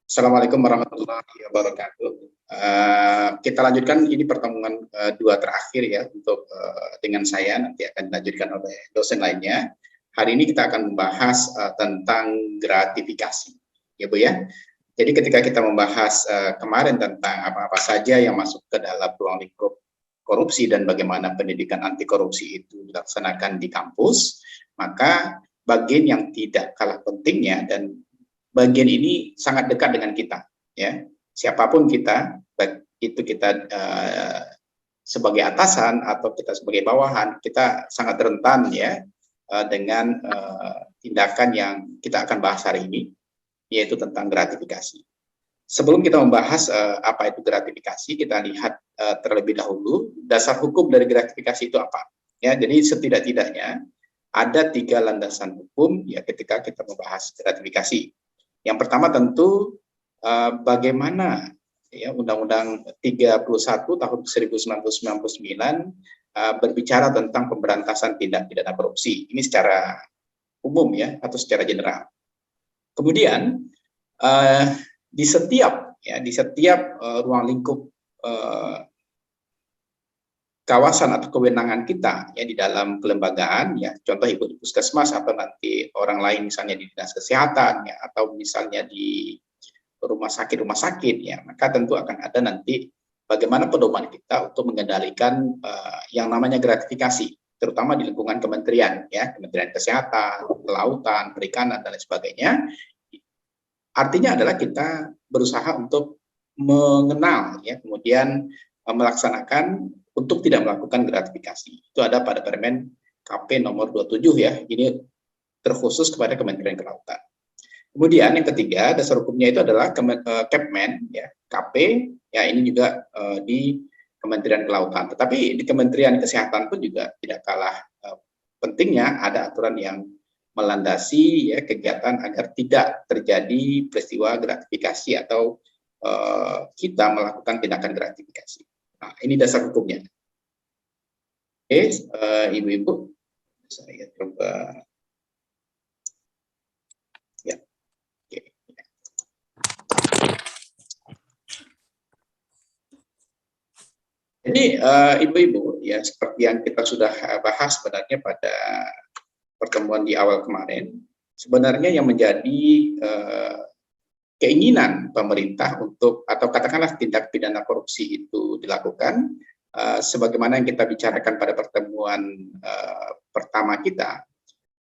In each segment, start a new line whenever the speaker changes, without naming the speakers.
Assalamualaikum warahmatullahi wabarakatuh. Kita lanjutkan ini pertemuan dua terakhir ya untuk dengan saya, nanti akan dilanjutkan oleh dosen lainnya. Hari ini kita akan membahas tentang gratifikasi, ya Bu ya. Jadi ketika kita membahas kemarin tentang apa-apa saja yang masuk ke dalam ruang lingkup korupsi dan bagaimana pendidikan anti korupsi itu dilaksanakan di kampus, maka bagian yang tidak kalah pentingnya dan bagian ini sangat dekat dengan kita, ya. Siapapun kita, baik itu kita sebagai atasan atau kita sebagai bawahan, kita sangat rentan ya dengan tindakan yang kita akan bahas hari ini, yaitu tentang gratifikasi. Sebelum kita membahas apa itu gratifikasi, kita lihat terlebih dahulu dasar hukum dari gratifikasi itu apa. Ya, jadi setidak-tidaknya ada 3 landasan hukum ya ketika kita membahas gratifikasi. Yang pertama tentu bagaimana ya Undang-Undang 31 tahun 1999 berbicara tentang pemberantasan tindak pidana korupsi. Ini secara umum ya atau secara general. Kemudian di setiap ruang lingkup kawasan atau kewenangan kita ya di dalam kelembagaan ya, contoh ibu di puskesmas atau nanti orang lain misalnya di dinas kesehatan ya, atau misalnya di rumah sakit ya, maka tentu akan ada nanti bagaimana pedoman kita untuk mengendalikan yang namanya gratifikasi, terutama di lingkungan kementerian ya, Kementerian Kesehatan, Kelautan, Perikanan dan lain sebagainya. Artinya adalah kita berusaha untuk mengenal ya, kemudian melaksanakan untuk tidak melakukan gratifikasi. Itu ada pada Permen KP nomor 27 ya. Ini terkhusus kepada Kementerian Kelautan. Kemudian yang ketiga, dasar hukumnya itu adalah Kepmen ya, KP ya, ini juga di Kementerian Kelautan. Tetapi di Kementerian Kesehatan pun juga tidak kalah pentingnya ada aturan yang melandasi ya kegiatan agar tidak terjadi peristiwa gratifikasi atau kita melakukan tindakan gratifikasi. Nah, ini dasar hukumnya. Oke, ibu-ibu, saya coba. Ya, oke. Jadi, ibu-ibu, ya seperti yang kita sudah bahas sebenarnya pada pertemuan di awal kemarin, sebenarnya yang menjadi keinginan pemerintah untuk atau katakanlah tindak pidana korupsi itu dilakukan sebagaimana yang kita bicarakan pada pertemuan pertama kita,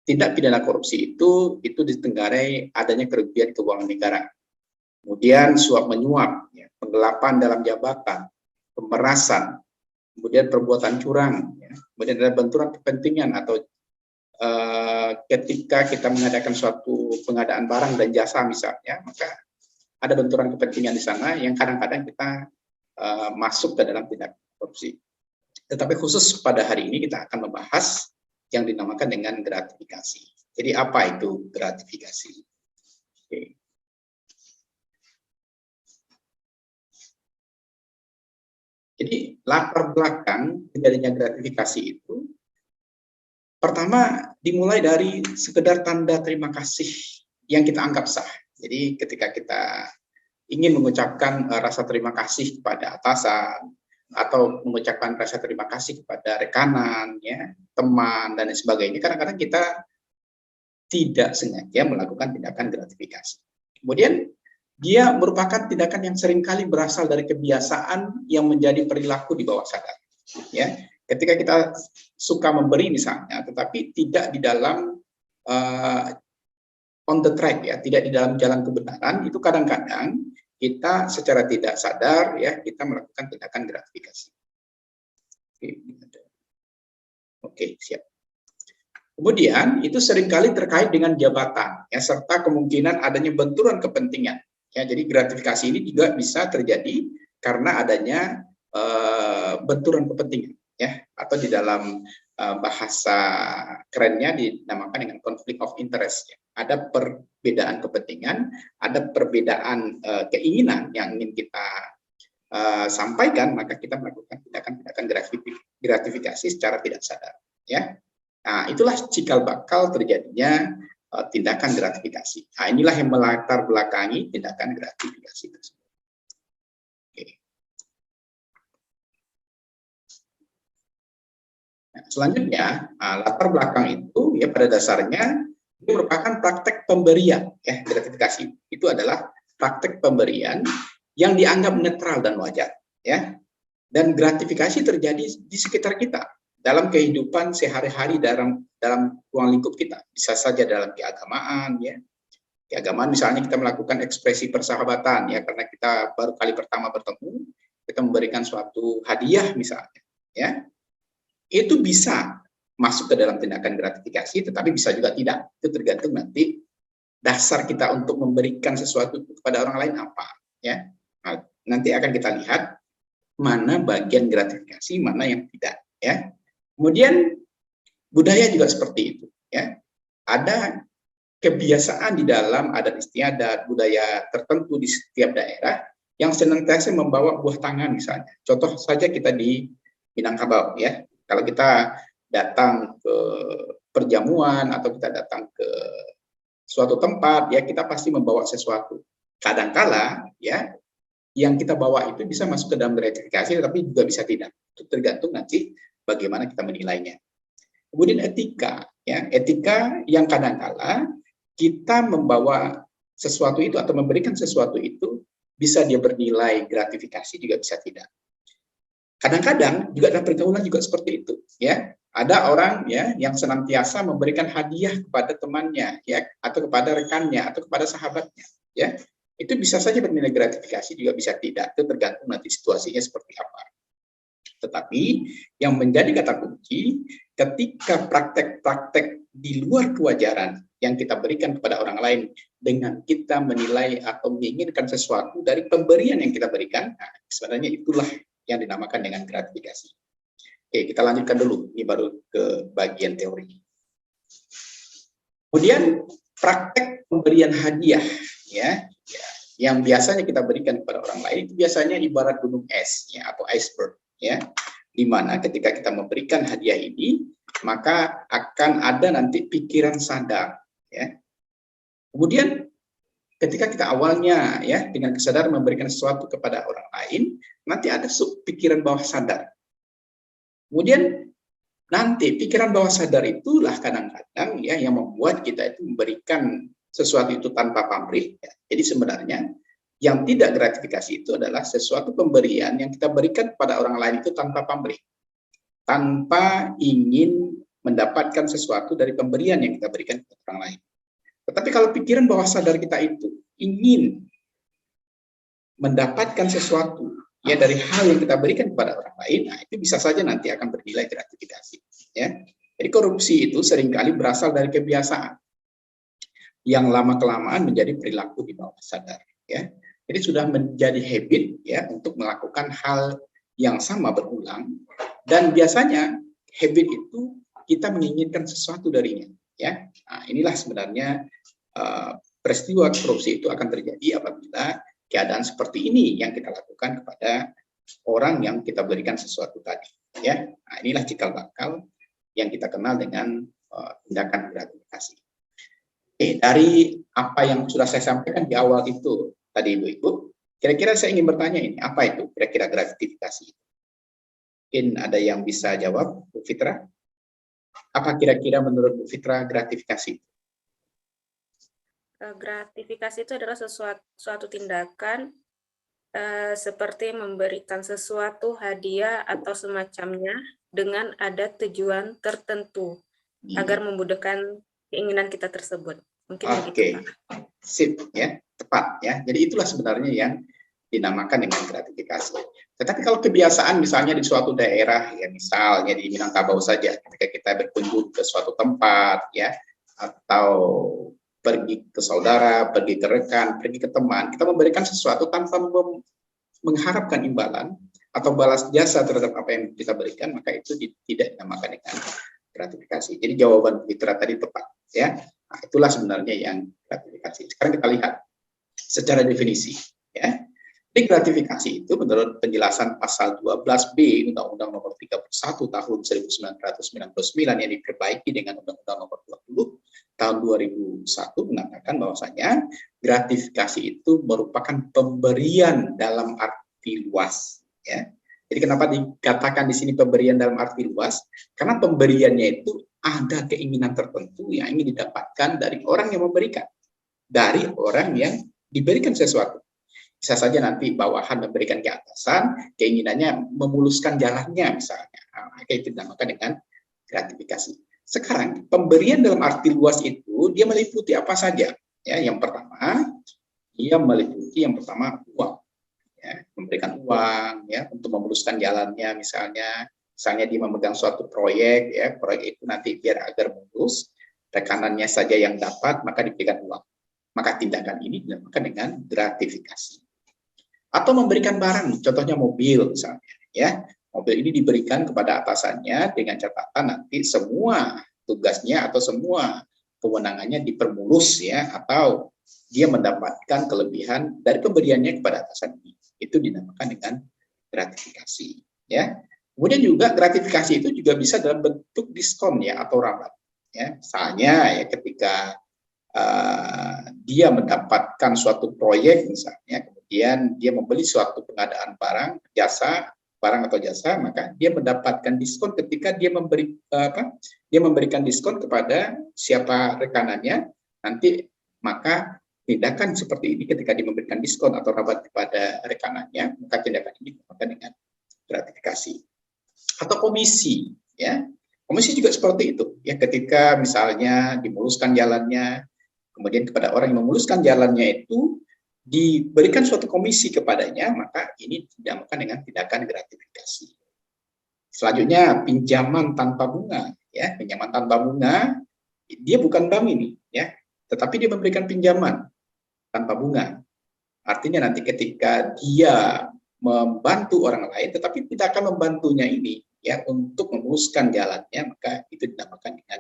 tindak pidana korupsi itu ditenggarai adanya kerugian keuangan negara, kemudian suap menyuap, ya, penggelapan dalam jabatan, pemerasan, kemudian perbuatan curang, ya, kemudian ada benturan kepentingan atau ketika kita mengadakan suatu pengadaan barang dan jasa misalnya, maka ada benturan kepentingan di sana yang kadang-kadang kita masuk ke dalam tindak korupsi. Tetapi khusus pada hari ini kita akan membahas yang dinamakan dengan gratifikasi. Jadi apa itu gratifikasi? Oke. Jadi latar belakang terjadinya gratifikasi itu pertama dimulai dari sekedar tanda terima kasih yang kita anggap sah. Jadi ketika kita ingin mengucapkan rasa terima kasih kepada atasan atau mengucapkan rasa terima kasih kepada rekanan, ya, teman dan lain sebagainya, kadang-kadang kita tidak sengaja melakukan tindakan gratifikasi. Kemudian dia merupakan tindakan yang seringkali berasal dari kebiasaan yang menjadi perilaku di bawah sadar. Ya, ketika kita suka memberi misalnya, tetapi tidak di dalam on the track ya, tidak di dalam jalan kebenaran, itu kadang-kadang kita secara tidak sadar ya kita melakukan tindakan gratifikasi. Oke, siap. Kemudian itu seringkali terkait dengan jabatan ya, serta kemungkinan adanya benturan kepentingan. Ya, jadi gratifikasi ini juga bisa terjadi karena adanya benturan kepentingan ya, atau di dalam bahasa kerennya dinamakan dengan konflik of interest ya. Ada perbedaan kepentingan, ada perbedaan keinginan yang ingin kita sampaikan, maka kita melakukan tindakan gratifikasi secara tidak sadar ya. Nah, itulah cikal bakal terjadinya tindakan gratifikasi. Nah, inilah yang melatar belakangi tindakan gratifikasi tersebut. Oke. Nah, selanjutnya, latar belakang itu ya pada dasarnya ini merupakan praktek pemberian, ya gratifikasi itu adalah praktek pemberian yang dianggap netral dan wajar, ya. Dan gratifikasi terjadi di sekitar kita dalam kehidupan sehari-hari dalam ruang lingkup kita. Bisa saja dalam keagamaan, ya. Keagamaan misalnya kita melakukan ekspresi persahabatan, ya, karena kita baru kali pertama bertemu, kita memberikan suatu hadiah misalnya, ya. Itu bisa masuk ke dalam tindakan gratifikasi, tetapi bisa juga tidak. Itu tergantung nanti dasar kita untuk memberikan sesuatu kepada orang lain apa, ya. Nah, nanti akan kita lihat mana bagian gratifikasi, mana yang tidak, ya. Kemudian budaya juga seperti itu, ya. Ada kebiasaan di dalam adat istiadat, budaya tertentu di setiap daerah yang senantiasa membawa buah tangan misalnya. Contoh saja kita di Minangkabau, ya. Kalau kita datang ke perjamuan atau kita datang ke suatu tempat, ya kita pasti membawa sesuatu. Kadangkala, ya, yang kita bawa itu bisa masuk ke dalam gratifikasi, tapi juga bisa tidak. Itu tergantung nanti bagaimana kita menilainya. Kemudian etika, ya, etika yang kadangkala kita membawa sesuatu itu atau memberikan sesuatu itu bisa dia bernilai gratifikasi, juga bisa tidak. Kadang-kadang juga dalam pergaulan juga seperti itu, ya. Ada orang, ya, yang senantiasa memberikan hadiah kepada temannya, ya, atau kepada rekannya atau kepada sahabatnya, ya. Itu bisa saja bernilai gratifikasi, juga bisa tidak. Itu tergantung nanti situasinya seperti apa. Tetapi yang menjadi kata kunci ketika praktek-praktek di luar kewajaran yang kita berikan kepada orang lain dengan kita menilai atau menginginkan sesuatu dari pemberian yang kita berikan, nah, sebenarnya itulah yang dinamakan dengan gratifikasi. Oke, kita lanjutkan dulu. Ini baru ke bagian teori. Kemudian praktek pemberian hadiah, ya, yang biasanya kita berikan kepada orang lain itu biasanya ibarat gunung es, ya, atau iceberg, ya, di mana ketika kita memberikan hadiah ini maka akan ada nanti pikiran sadar, ya. Kemudian ketika kita awalnya, ya, dengan kesadaran memberikan sesuatu kepada orang lain, nanti ada pikiran bawah sadar. Kemudian nanti pikiran bawah sadar itulah kadang-kadang, ya, yang membuat kita itu memberikan sesuatu itu tanpa pamrih, ya. Jadi sebenarnya yang tidak gratifikasi itu adalah sesuatu pemberian yang kita berikan kepada orang lain itu tanpa pamrih, tanpa ingin mendapatkan sesuatu dari pemberian yang kita berikan kepada orang lain. Tetapi kalau pikiran bawah sadar kita itu ingin mendapatkan sesuatu, ya, dari hal yang kita berikan kepada orang lain, nah, itu bisa saja nanti akan bernilai gratifikasi, ya. Jadi korupsi itu seringkali berasal dari kebiasaan yang lama-kelamaan menjadi perilaku di bawah sadar, ya. Jadi sudah menjadi habit, ya, untuk melakukan hal yang sama berulang, dan biasanya habit itu kita menginginkan sesuatu darinya, ya. Nah, inilah sebenarnya peristiwa korupsi itu akan terjadi apabila keadaan seperti ini yang kita lakukan kepada orang yang kita berikan sesuatu tadi, ya. Nah, inilah cikal bakal yang kita kenal dengan tindakan gratifikasi. Dari apa yang sudah saya sampaikan di awal itu tadi, Ibu-Ibu, kira-kira saya ingin bertanya ini, apa itu kira-kira gratifikasi? Mungkin ada yang bisa jawab, Bu Fitra? Apa kira-kira menurut Bu Fitra gratifikasi?
Gratifikasi itu adalah suatu tindakan seperti memberikan sesuatu hadiah atau semacamnya dengan ada tujuan tertentu agar memudahkan keinginan kita tersebut. Mungkin begitu, Pak.
Sip, ya, tepat, ya. Jadi itulah sebenarnya yang dinamakan dengan gratifikasi. Tetapi kalau kebiasaan misalnya di suatu daerah, ya, misalnya di Minangkabau saja, ketika kita berkunjung ke suatu tempat, ya, atau pergi ke saudara, pergi ke rekan, pergi ke teman, kita memberikan sesuatu tanpa mengharapkan imbalan atau balas jasa terhadap apa yang kita berikan, maka itu tidak dinamakan dengan gratifikasi. Jadi jawaban Fitra tadi tepat, ya. Nah, itulah sebenarnya yang gratifikasi. Sekarang kita lihat secara definisi, ya. Jadi gratifikasi itu menurut penjelasan pasal 12B Undang-Undang Nomor 31 Tahun 1999 yang diperbaiki dengan Undang-Undang Nomor 20 tahun 2001 mengatakan bahwasanya gratifikasi itu merupakan pemberian dalam arti luas, ya. Jadi kenapa dikatakan di sini pemberian dalam arti luas? Karena pemberiannya itu ada keinginan tertentu yang ingin didapatkan dari orang yang memberikan, dari orang yang diberikan sesuatu. Bisa saja nanti bawahan memberikan ke atasan, keinginannya memuluskan jalannya misalnya. Maka itu dinamakan dengan gratifikasi. Sekarang pemberian dalam arti luas itu dia meliputi apa saja? Ya, yang pertama dia meliputi uang. Ya, memberikan uang ya untuk memuluskan jalannya misalnya dia memegang suatu proyek ya, proyek itu nanti biar agar mulus, rekanannya saja yang dapat maka diberikan uang. Maka tindakan ini dinamakan dengan gratifikasi. Atau memberikan barang, contohnya mobil misalnya, ya. Mobil ini diberikan kepada atasannya dengan catatan nanti semua tugasnya atau semua kewenangannya dipermulus ya, atau dia mendapatkan kelebihan dari pemberiannya kepada atasan ini. Itu dinamakan dengan gratifikasi, ya. Kemudian juga gratifikasi itu juga bisa dalam bentuk diskon ya atau rabat. Ya, misalnya ya ketika dia mendapatkan suatu proyek misalnya, kemudian dia membeli suatu pengadaan barang atau jasa, maka dia mendapatkan diskon ketika dia memberikan diskon kepada siapa rekanannya, nanti maka tindakan seperti ini ketika dia memberikan diskon atau rabat kepada rekanannya, maka tindakan ini dinamakan dengan gratifikasi. Atau komisi, ya. Komisi juga seperti itu, ya, ketika misalnya dimuluskan jalannya, kemudian kepada orang yang memuluskan jalannya itu diberikan suatu komisi kepadanya, maka ini dinamakan dengan tindakan gratifikasi. Selanjutnya pinjaman tanpa bunga, ya, pinjaman tanpa bunga, dia bukan bank ini, ya, tetapi dia memberikan pinjaman tanpa bunga. Artinya nanti ketika dia membantu orang lain, tetapi tidak akan membantunya ini, ya, untuk memuluskan jalannya, maka itu dinamakan dengan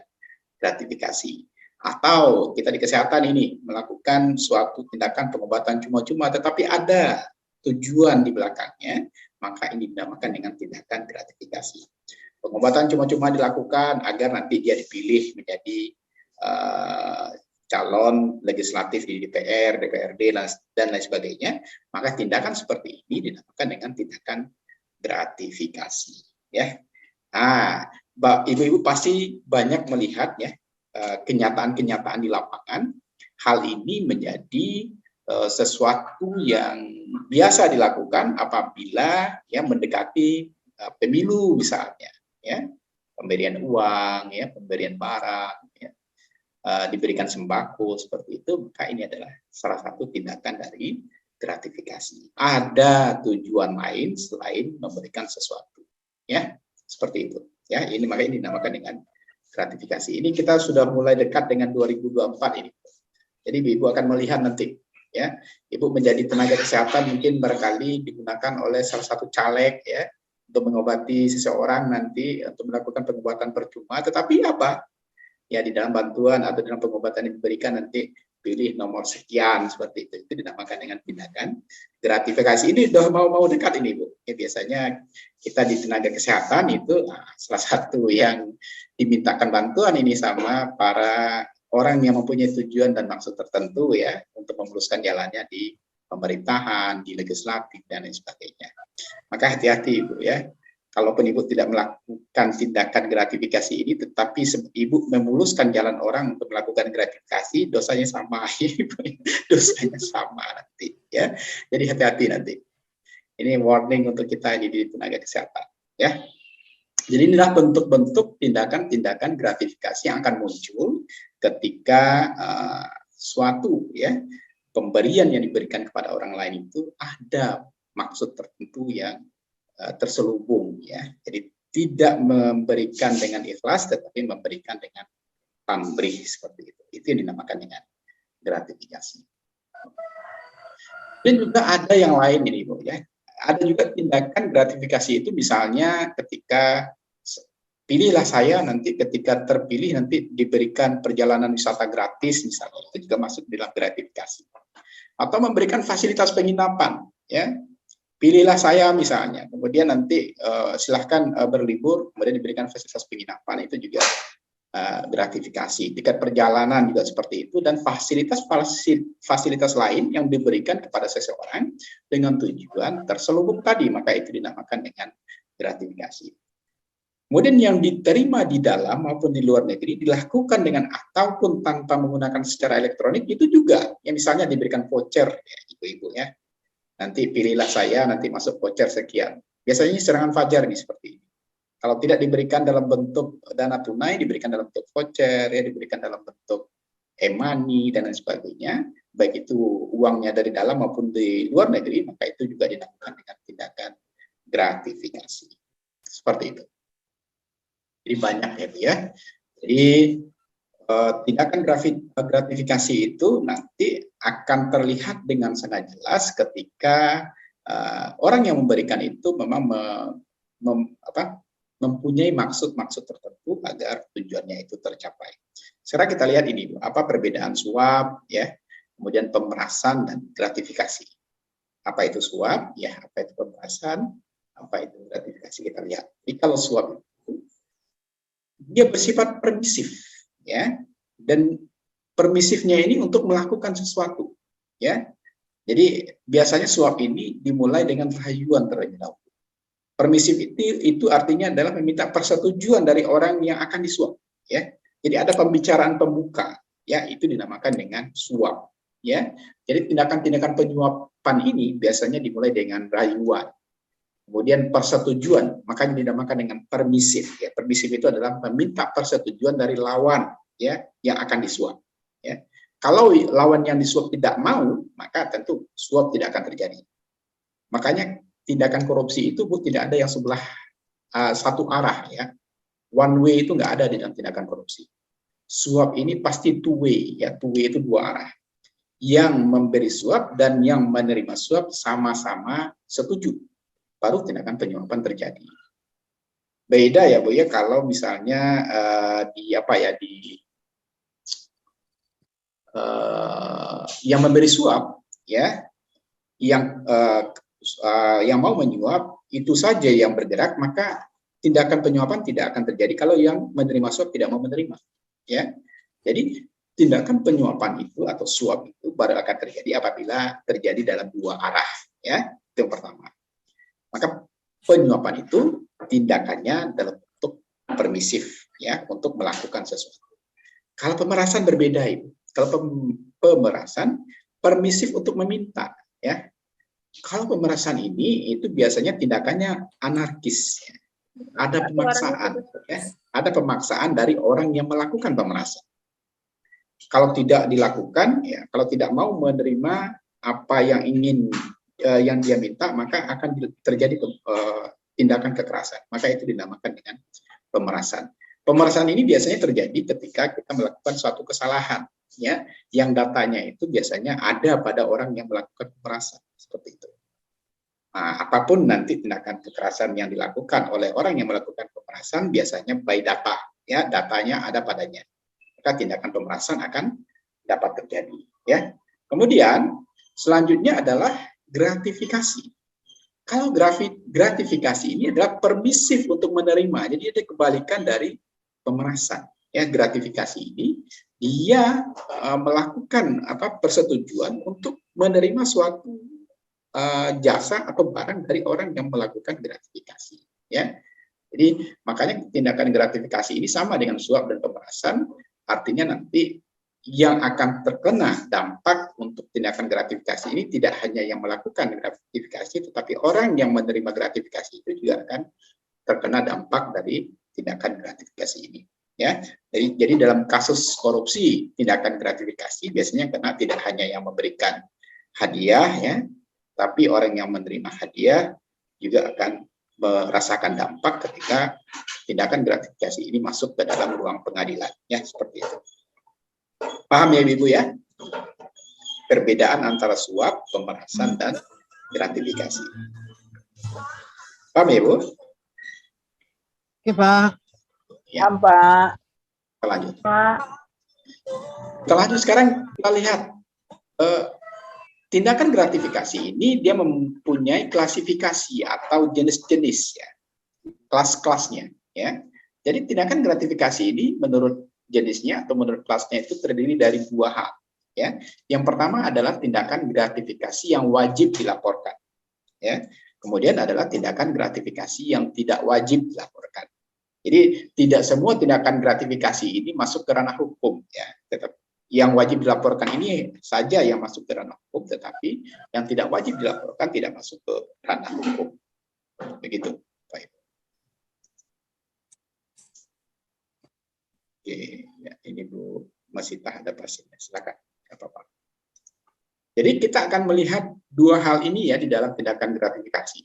gratifikasi. Atau kita di kesehatan ini melakukan suatu tindakan pengobatan cuma-cuma, tetapi ada tujuan di belakangnya, maka ini dinamakan dengan tindakan gratifikasi. Pengobatan cuma-cuma dilakukan agar nanti dia dipilih menjadi calon legislatif di DPR, DPRD, dan lain sebagainya, maka tindakan seperti ini dinamakan dengan tindakan gratifikasi. Ya, ibu-ibu pasti banyak melihat ya kenyataan-kenyataan di lapangan. Hal ini menjadi sesuatu yang biasa dilakukan apabila ya mendekati pemilu misalnya, ya, pemberian uang, ya, pemberian barang, ya, diberikan sembako seperti itu, maka ini adalah salah satu tindakan dari gratifikasi. Ada tujuan lain selain memberikan sesuatu, ya, seperti itu. Ya, ini makanya ini dinamakan dengan gratifikasi. Ini kita sudah mulai dekat dengan 2024 ini. Jadi Ibu akan melihat nanti, ya, Ibu menjadi tenaga kesehatan mungkin barangkali digunakan oleh salah satu caleg ya untuk mengobati seseorang nanti untuk melakukan pengobatan percuma. Tetapi apa? Ya di dalam bantuan atau dalam pengobatan yang diberikan nanti pilih nomor sekian seperti itu. Itu dinamakan dengan tindakan gratifikasi. Ini udah mau dekat ini Bu. Ya, biasanya kita di tenaga kesehatan itu salah satu yang dimintakan bantuan ini sama para orang yang mempunyai tujuan dan maksud tertentu ya untuk memuluskan jalannya di pemerintahan, di legislatif dan lain sebagainya. Maka hati-hati Ibu ya. Kalaupun Ibu tidak melakukan tindakan gratifikasi ini, tetapi Ibu memuluskan jalan orang untuk melakukan gratifikasi, dosanya sama, dosanya sama nanti, ya. Jadi hati-hati nanti. Ini warning untuk kita di tenaga kesehatan, ya. Jadi inilah bentuk-bentuk tindakan-tindakan gratifikasi yang akan muncul ketika suatu ya pemberian yang diberikan kepada orang lain itu ada maksud tertentu yang terselubung ya. Jadi tidak memberikan dengan ikhlas tetapi memberikan dengan pamrih seperti itu. Itu yang dinamakan dengan gratifikasi. Dan juga ada yang lain ini Bu ya. Ada juga tindakan gratifikasi itu misalnya ketika pilihlah saya nanti ketika terpilih nanti diberikan perjalanan wisata gratis misalnya, itu juga masuk dalam gratifikasi. Atau memberikan fasilitas penginapan ya. Pilihlah saya misalnya, kemudian nanti silahkan berlibur, kemudian diberikan fasilitas penginapan, itu juga gratifikasi. Tiket perjalanan juga seperti itu, dan fasilitas lain yang diberikan kepada seseorang dengan tujuan terselubung tadi, maka itu dinamakan dengan gratifikasi. Kemudian yang diterima di dalam maupun di luar negeri dilakukan dengan ataupun tanpa menggunakan secara elektronik itu juga, yang misalnya diberikan voucher, ya, ibu-ibu ya. Nanti pilihlah saya, nanti masuk voucher sekian. Biasanya serangan fajar nih seperti ini. Kalau tidak diberikan dalam bentuk dana tunai, diberikan dalam bentuk voucher, ya, diberikan dalam bentuk e-money dan lain sebagainya, baik itu uangnya dari dalam maupun di luar negeri, maka itu juga dinamakan dengan tindakan gratifikasi. Seperti itu. Jadi banyak ya, Bu ya. Jadi tindakan gratifikasi itu nanti akan terlihat dengan sangat jelas ketika orang yang memberikan itu memang mempunyai maksud-maksud tertentu agar tujuannya itu tercapai. Sekarang kita lihat ini, apa perbedaan suap, ya, kemudian pemerasan dan gratifikasi. Apa itu suap? Ya, apa itu pemerasan? Apa itu gratifikasi? Kita lihat. Jadi kalau suap itu dia bersifat permisif, ya, dan permisifnya ini untuk melakukan sesuatu, ya. Jadi biasanya suap ini dimulai dengan rayuan terlebih dahulu. Permisif itu artinya adalah meminta persetujuan dari orang yang akan disuap, ya. Jadi ada pembicaraan pembuka, ya, itu dinamakan dengan suap, ya. Jadi tindakan-tindakan penyuapan ini biasanya dimulai dengan rayuan. Kemudian persetujuan, makanya dinamakan dengan permisif. Ya. Permisif itu adalah meminta persetujuan dari lawan, ya, yang akan disuap. Ya. Kalau lawan yang disuap tidak mau, maka tentu suap tidak akan terjadi. Makanya tindakan korupsi itu, Bu, tidak ada yang sebelah satu arah, ya. One way itu nggak ada di dalam tindakan korupsi. Suap ini pasti two way, ya. Two way itu dua arah. Yang memberi suap dan yang menerima suap sama-sama setuju, baru tindakan penyuapan terjadi. Beda ya, Bu ya, kalau misalnya yang memberi suap, ya, yang mau menyuap itu saja yang bergerak, maka tindakan penyuapan tidak akan terjadi kalau yang menerima suap tidak mau menerima, ya. Jadi tindakan penyuapan itu atau suap itu baru akan terjadi apabila terjadi dalam dua arah, ya. Itu yang pertama. Maka penyuapan itu tindakannya dalam bentuk permisif, ya, untuk melakukan sesuatu. Kalau pemerasan berbeda, Ibu. Kalau pemerasan permisif untuk meminta, ya. Kalau pemerasan ini itu biasanya tindakannya anarkis, ya. Ada pemaksaan, ya. Ada pemaksaan dari orang yang melakukan pemerasan. Kalau tidak dilakukan, ya, kalau tidak mau menerima apa yang yang dia minta, maka akan terjadi tindakan kekerasan. Maka itu dinamakan dengan pemerasan. Pemerasan ini biasanya terjadi ketika kita melakukan suatu kesalahan, ya, yang datanya itu biasanya ada pada orang yang melakukan pemerasan, seperti itu. Nah, apapun nanti tindakan kekerasan yang dilakukan oleh orang yang melakukan pemerasan biasanya by data, ya, datanya ada padanya. Maka tindakan pemerasan akan dapat terjadi, ya. Kemudian selanjutnya adalah gratifikasi. Kalau gratifikasi ini adalah permisif untuk menerima, jadi ada kebalikan dari pemerasan. Ya, gratifikasi ini dia melakukan persetujuan untuk menerima suatu jasa atau barang dari orang yang melakukan gratifikasi. Ya, jadi makanya tindakan gratifikasi ini sama dengan suap dan pemerasan, artinya nanti yang akan terkena dampak untuk tindakan gratifikasi ini tidak hanya yang melakukan gratifikasi, tetapi orang yang menerima gratifikasi itu juga akan terkena dampak dari tindakan gratifikasi ini. Ya, jadi dalam kasus korupsi tindakan gratifikasi biasanya kena tidak hanya yang memberikan hadiah, ya, tapi orang yang menerima hadiah juga akan merasakan dampak ketika tindakan gratifikasi ini masuk ke dalam ruang pengadilan, ya, seperti itu. Paham ya, Ibu ya? Perbedaan antara suap, pemerasan, dan gratifikasi. Paham ya, Ibu?
Oke, Pak.
Ya.
Pak.
Kita lanjut.
Pak.
Kita lanjut sekarang, kita lihat. Tindakan gratifikasi ini dia mempunyai klasifikasi atau jenis-jenis, ya. Kelas-kelasnya, ya. Jadi tindakan gratifikasi ini menurut jenisnya atau menurut kelasnya itu terdiri dari dua hal. Ya, yang pertama adalah tindakan gratifikasi yang wajib dilaporkan. Ya, kemudian adalah tindakan gratifikasi yang tidak wajib dilaporkan. Jadi tidak semua tindakan gratifikasi ini masuk ke ranah hukum. Ya, tetap yang wajib dilaporkan ini saja yang masuk ke ranah hukum, tetapi yang tidak wajib dilaporkan tidak masuk ke ranah hukum. Begitu, Pak Ibu. Oke, ya, ini Bu Masita ada pasiennya, silakan. Apa-apa. Jadi kita akan melihat dua hal ini ya di dalam tindakan gratifikasi.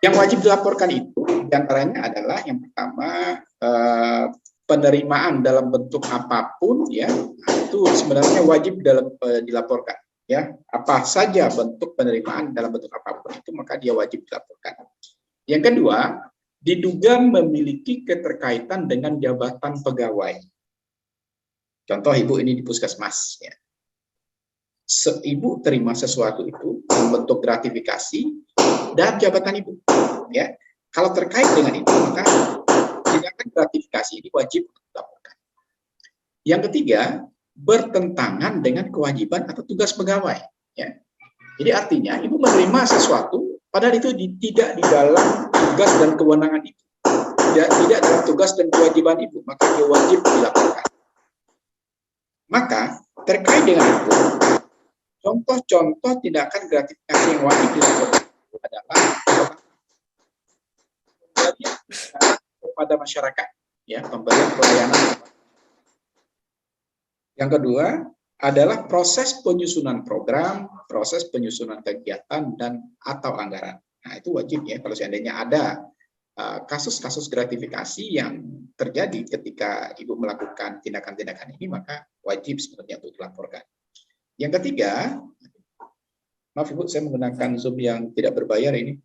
Yang wajib dilaporkan itu diantaranya adalah yang pertama penerimaan dalam bentuk apapun ya itu sebenarnya wajib dilaporkan ya, apa saja bentuk penerimaan dalam bentuk apapun itu maka dia wajib dilaporkan. Yang kedua, diduga memiliki keterkaitan dengan jabatan pegawai. Contoh Ibu ini di puskesmas ya. Ibu terima sesuatu itu bentuk gratifikasi dan jabatan Ibu ya. Kalau terkait dengan itu maka tindakan gratifikasi ini wajib dilaporkan. Yang ketiga, bertentangan dengan kewajiban atau tugas pegawai ya. Jadi artinya Ibu menerima sesuatu padahal itu tidak di dalam tugas dan kewenangan Ibu. Tidak dalam tugas dan kewajiban Ibu, maka dia wajib dilaporkan. Maka terkait dengan itu contoh-contoh tindakan gratifikasi yang wajib dilaporkan adalah kepada masyarakat, ya, pemberian pelayanan. Yang kedua adalah proses penyusunan program, proses penyusunan kegiatan dan atau anggaran. Nah itu wajib ya kalau seandainya ada kasus-kasus gratifikasi yang terjadi ketika Ibu melakukan tindakan-tindakan ini maka wajib sebenarnya untuk dilaporkan. Yang ketiga, maaf Ibu, saya menggunakan Zoom yang tidak berbayar ini.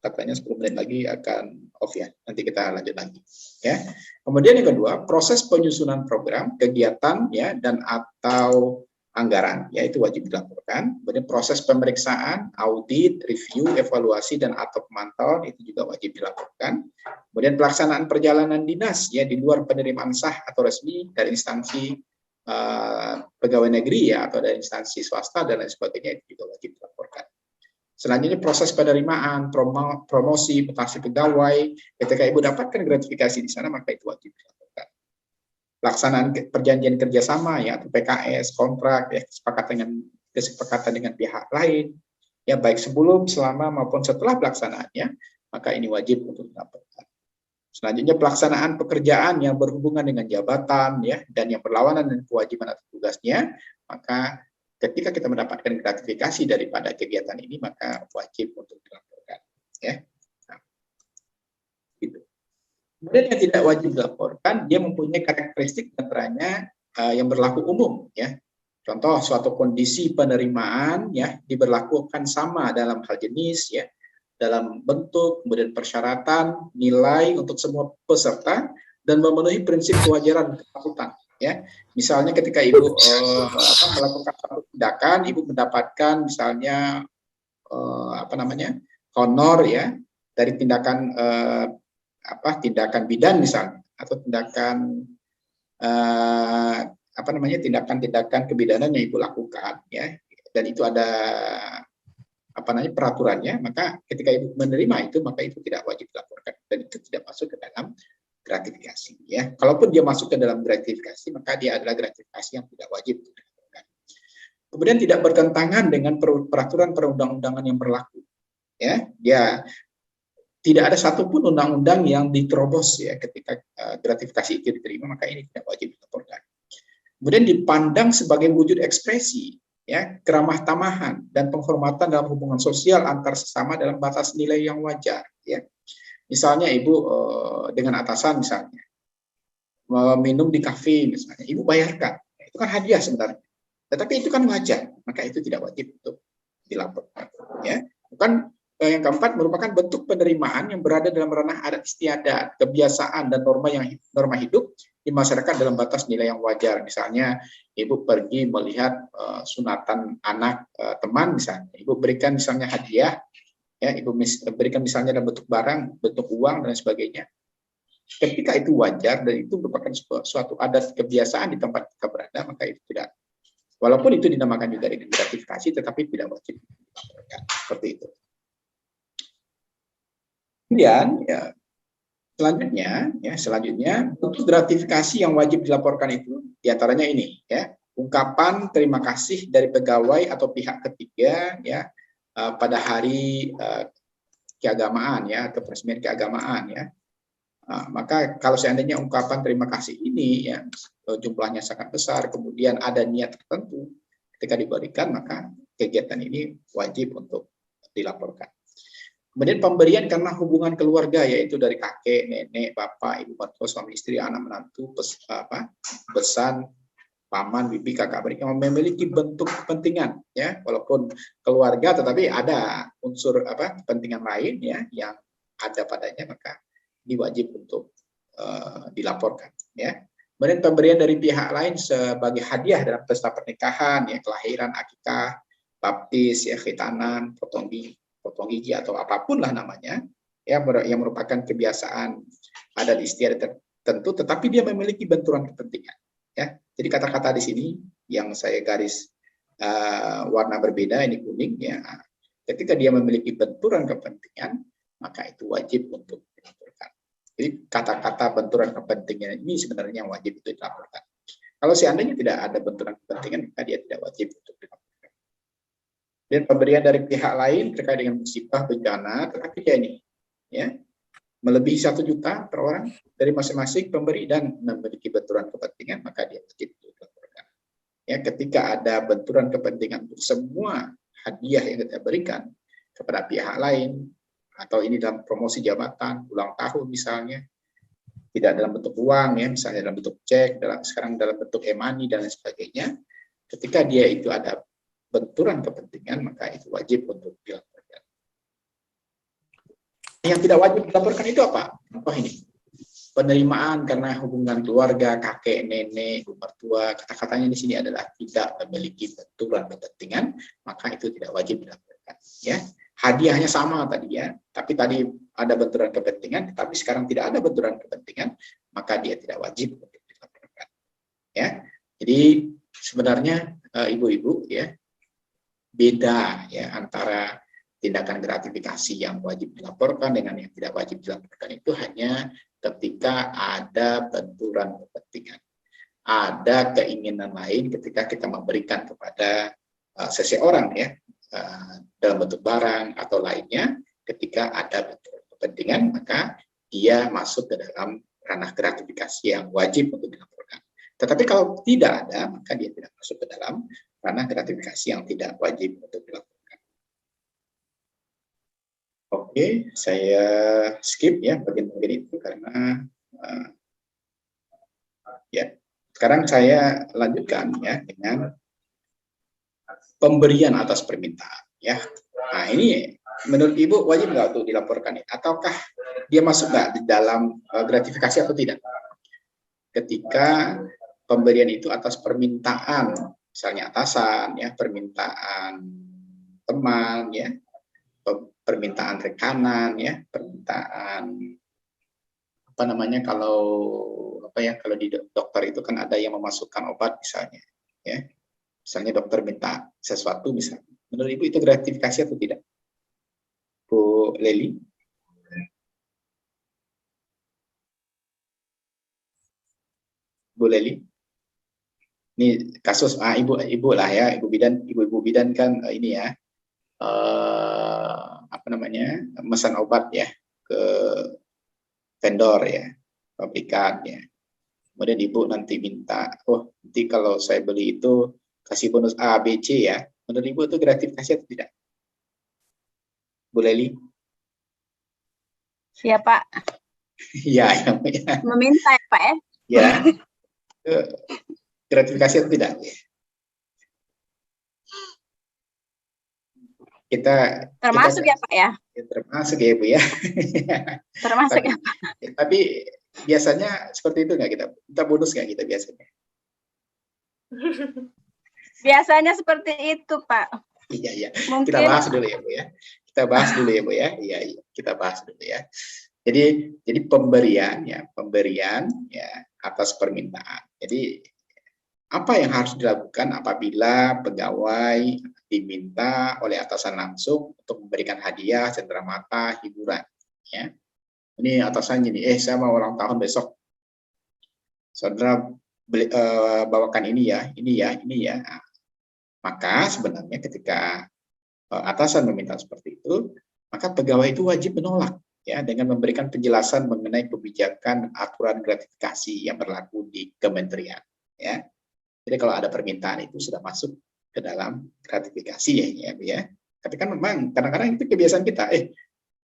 Katanya 10 menit lagi akan off ya. Nanti kita lanjut lagi. Ya. Kemudian yang kedua, proses penyusunan program, kegiatan ya dan atau anggaran, ya itu wajib dilaporkan. Kemudian proses pemeriksaan, audit, review, evaluasi dan atau pemantauan itu juga wajib dilaporkan. Kemudian pelaksanaan perjalanan dinas ya di luar penerimaan sah atau resmi dari instansi pegawai negeri ya atau dari instansi swasta dan lain sebagainya itu juga wajib dilaporkan. Selanjutnya proses penerimaan, promosi, mutasi pegawai, ketika Ibu dapatkan gratifikasi di sana maka itu wajib dilaporkan. Pelaksanaan perjanjian kerjasama ya atau PKS, kontrak ya kesepakatan dengan pihak lain ya baik sebelum, selama maupun setelah pelaksanaannya maka ini wajib untuk dilaporkan. Selanjutnya pelaksanaan pekerjaan yang berhubungan dengan jabatan ya dan yang berlawanan dengan kewajiban atau tugasnya, maka ketika kita mendapatkan gratifikasi daripada kegiatan ini maka wajib untuk dilaporkan ya. Nah, gitu. Kemudian yang tidak wajib dilaporkan dia mempunyai karakteristik antaranya yang berlaku umum ya. Contoh suatu kondisi penerimaan ya diberlakukan sama dalam hal jenis ya, dalam bentuk, kemudian persyaratan, nilai untuk semua peserta dan memenuhi prinsip kewajaran kepatutan. Ya, misalnya ketika Ibu melakukan satu tindakan, Ibu mendapatkan misalnya honor ya dari tindakan tindakan bidan misalnya atau tindakan tindakan kebidanan yang Ibu lakukan ya, dan itu ada peraturannya, maka ketika Ibu menerima itu maka itu tidak wajib dilaporkan dan itu tidak masuk ke dalam gratifikasi ya. Kalaupun dia masuk ke dalam gratifikasi maka dia adalah gratifikasi yang tidak wajib dilaporkan. Kemudian tidak bertentangan dengan peraturan perundang-undangan yang berlaku ya. Dia tidak ada satupun undang-undang yang diterobos ya ketika gratifikasi itu diterima maka ini tidak wajib dilaporkan. Kemudian dipandang sebagai wujud ekspresi ya, keramah tamahan dan penghormatan dalam hubungan sosial antar sesama dalam batas nilai yang wajar ya. Misalnya Ibu dengan atasan misalnya minum di kafe misalnya, Ibu bayarkan, itu kan hadiah sebenarnya, tetapi itu kan wajar, maka itu tidak wajib untuk dilaporkan ya. Bukan yang keempat merupakan bentuk penerimaan yang berada dalam ranah adat istiadat, kebiasaan dan norma hidup di masyarakat dalam batas nilai yang wajar. Misalnya Ibu pergi melihat sunatan anak teman misalnya, Ibu berikan misalnya hadiah ya, Ibu berikan misalnya dalam bentuk barang, bentuk uang dan sebagainya. ketika itu wajar dan itu merupakan suatu adat kebiasaan di tempat kita berada, maka itu tidak, walaupun itu dinamakan juga dengan gratifikasi, tetapi tidak wajib dilaporkan. Seperti itu. Kemudian selanjutnya bentuk gratifikasi yang wajib dilaporkan itu diantaranya ini, ungkapan terima kasih dari pegawai atau pihak ketiga, pada hari keagamaan, atau peresmian keagamaan, maka kalau seandainya ungkapan terima kasih ini jumlahnya sangat besar, kemudian ada niat tertentu ketika diberikan, maka kegiatan ini wajib untuk dilaporkan. Kemudian pemberian karena hubungan keluarga, yaitu dari kakek, nenek, bapak, ibu mertua, suami istri, anak menantu, besan, paman, bibi, kakak beradik yang memiliki bentuk kepentingan, walaupun keluarga, tetapi ada unsur kepentingan lain, yang ada padanya, maka ini wajib untuk dilaporkan. Kemudian pemberian dari pihak lain sebagai hadiah dalam pesta pernikahan, kelahiran, akikah, baptis, khitanan, potong gigi atau apapun lah namanya, yang merupakan kebiasaan adat istiadat tertentu, tetapi dia memiliki benturan kepentingan. Jadi kata-kata di sini yang saya garis warna berbeda, ini kuning, ketika dia memiliki benturan kepentingan, maka itu wajib untuk dilaporkan. Jadi kata-kata benturan kepentingan ini sebenarnya yang wajib untuk dilaporkan. Kalau seandainya tidak ada benturan kepentingan, maka dia tidak wajib untuk dilaporkan. Dan pemberian dari pihak lain terkait dengan musibah bencana, tetapi ini, melebihi 1 juta per orang dari masing-masing pemberi dan memiliki benturan kepentingan, maka dia wajib dilaporkan. Ketika ada benturan kepentingan untuk semua hadiah yang kita berikan kepada pihak lain, atau ini dalam promosi jabatan, ulang tahun misalnya, tidak dalam bentuk uang, misalnya dalam bentuk cek, sekarang dalam bentuk e-money dan lain sebagainya, ketika dia itu ada benturan kepentingan, maka itu wajib untuk dilaporkan. Yang tidak wajib dilaporkan itu apa? Contoh ini, penerimaan karena hubungan keluarga, kakek, nenek, ibu mertua, kata-katanya di sini adalah tidak memiliki benturan kepentingan, maka itu tidak wajib dilaporkan. Hadiahnya sama tadi, tapi tadi ada benturan kepentingan, tapi sekarang tidak ada benturan kepentingan, maka dia tidak wajib untuk dilaporkan. Jadi sebenarnya ibu-ibu, beda antara tindakan gratifikasi yang wajib dilaporkan dengan yang tidak wajib dilaporkan itu hanya ketika ada benturan kepentingan, ada keinginan lain ketika kita memberikan kepada seseorang, dalam bentuk barang atau lainnya, ketika ada benturan kepentingan, maka dia masuk ke dalam ranah gratifikasi yang wajib untuk dilaporkan. Tetapi kalau tidak ada, maka dia tidak masuk ke dalam ranah gratifikasi yang tidak wajib untuk dilaporkan. Oke, saya skip bagian-bagian itu karena sekarang saya lanjutkan dengan pemberian atas permintaan. Nah, ini menurut Ibu wajib nggak untuk dilaporkan, ataukah dia masuk nggak di dalam gratifikasi atau tidak? Ketika pemberian itu atas permintaan, misalnya atasan, permintaan teman, permintaan rekanan, permintaan kalau di dokter itu kan ada yang memasukkan obat misalnya, misalnya dokter minta sesuatu misalnya. Menurut Ibu itu gratifikasi atau tidak, Bu Leli? Bu Leli, ini kasus ibu lah ibu bidan kan ini memesan obat ke vendor pabrikan kemudian ibu nanti minta, nanti kalau saya beli itu kasih bonus A, B, C menurut Ibu itu gratifikasi atau tidak, Bu Leli?
Iya Pak.
Iya.
Meminta ya Pak
Gratifikasi atau tidak? Kita
termasuk ya Pak
termasuk ya Bu
termasuk
tapi,
ya Pak.
Tapi biasanya seperti itu nggak kita bonus nggak kita biasanya?
Biasanya seperti itu Pak.
Iya.
Mungkin...
Kita bahas dulu ya Bu kita bahas dulu ya Bu Iya, kita bahas dulu Jadi pemberian ya atas permintaan. Jadi apa yang harus dilakukan apabila pegawai diminta oleh atasan langsung untuk memberikan hadiah, cenderamata, hiburan, ya. Ini atasan gini, saya mau ulang tahun besok, saudara bawakan ini ya. Nah, maka sebenarnya ketika atasan meminta seperti itu, maka pegawai itu wajib menolak, ya, dengan memberikan penjelasan mengenai kebijakan aturan gratifikasi yang berlaku di kementerian, ya. Jadi kalau ada permintaan itu sudah masuk ke dalam gratifikasi ya. Tapi kan memang kadang-kadang itu kebiasaan kita,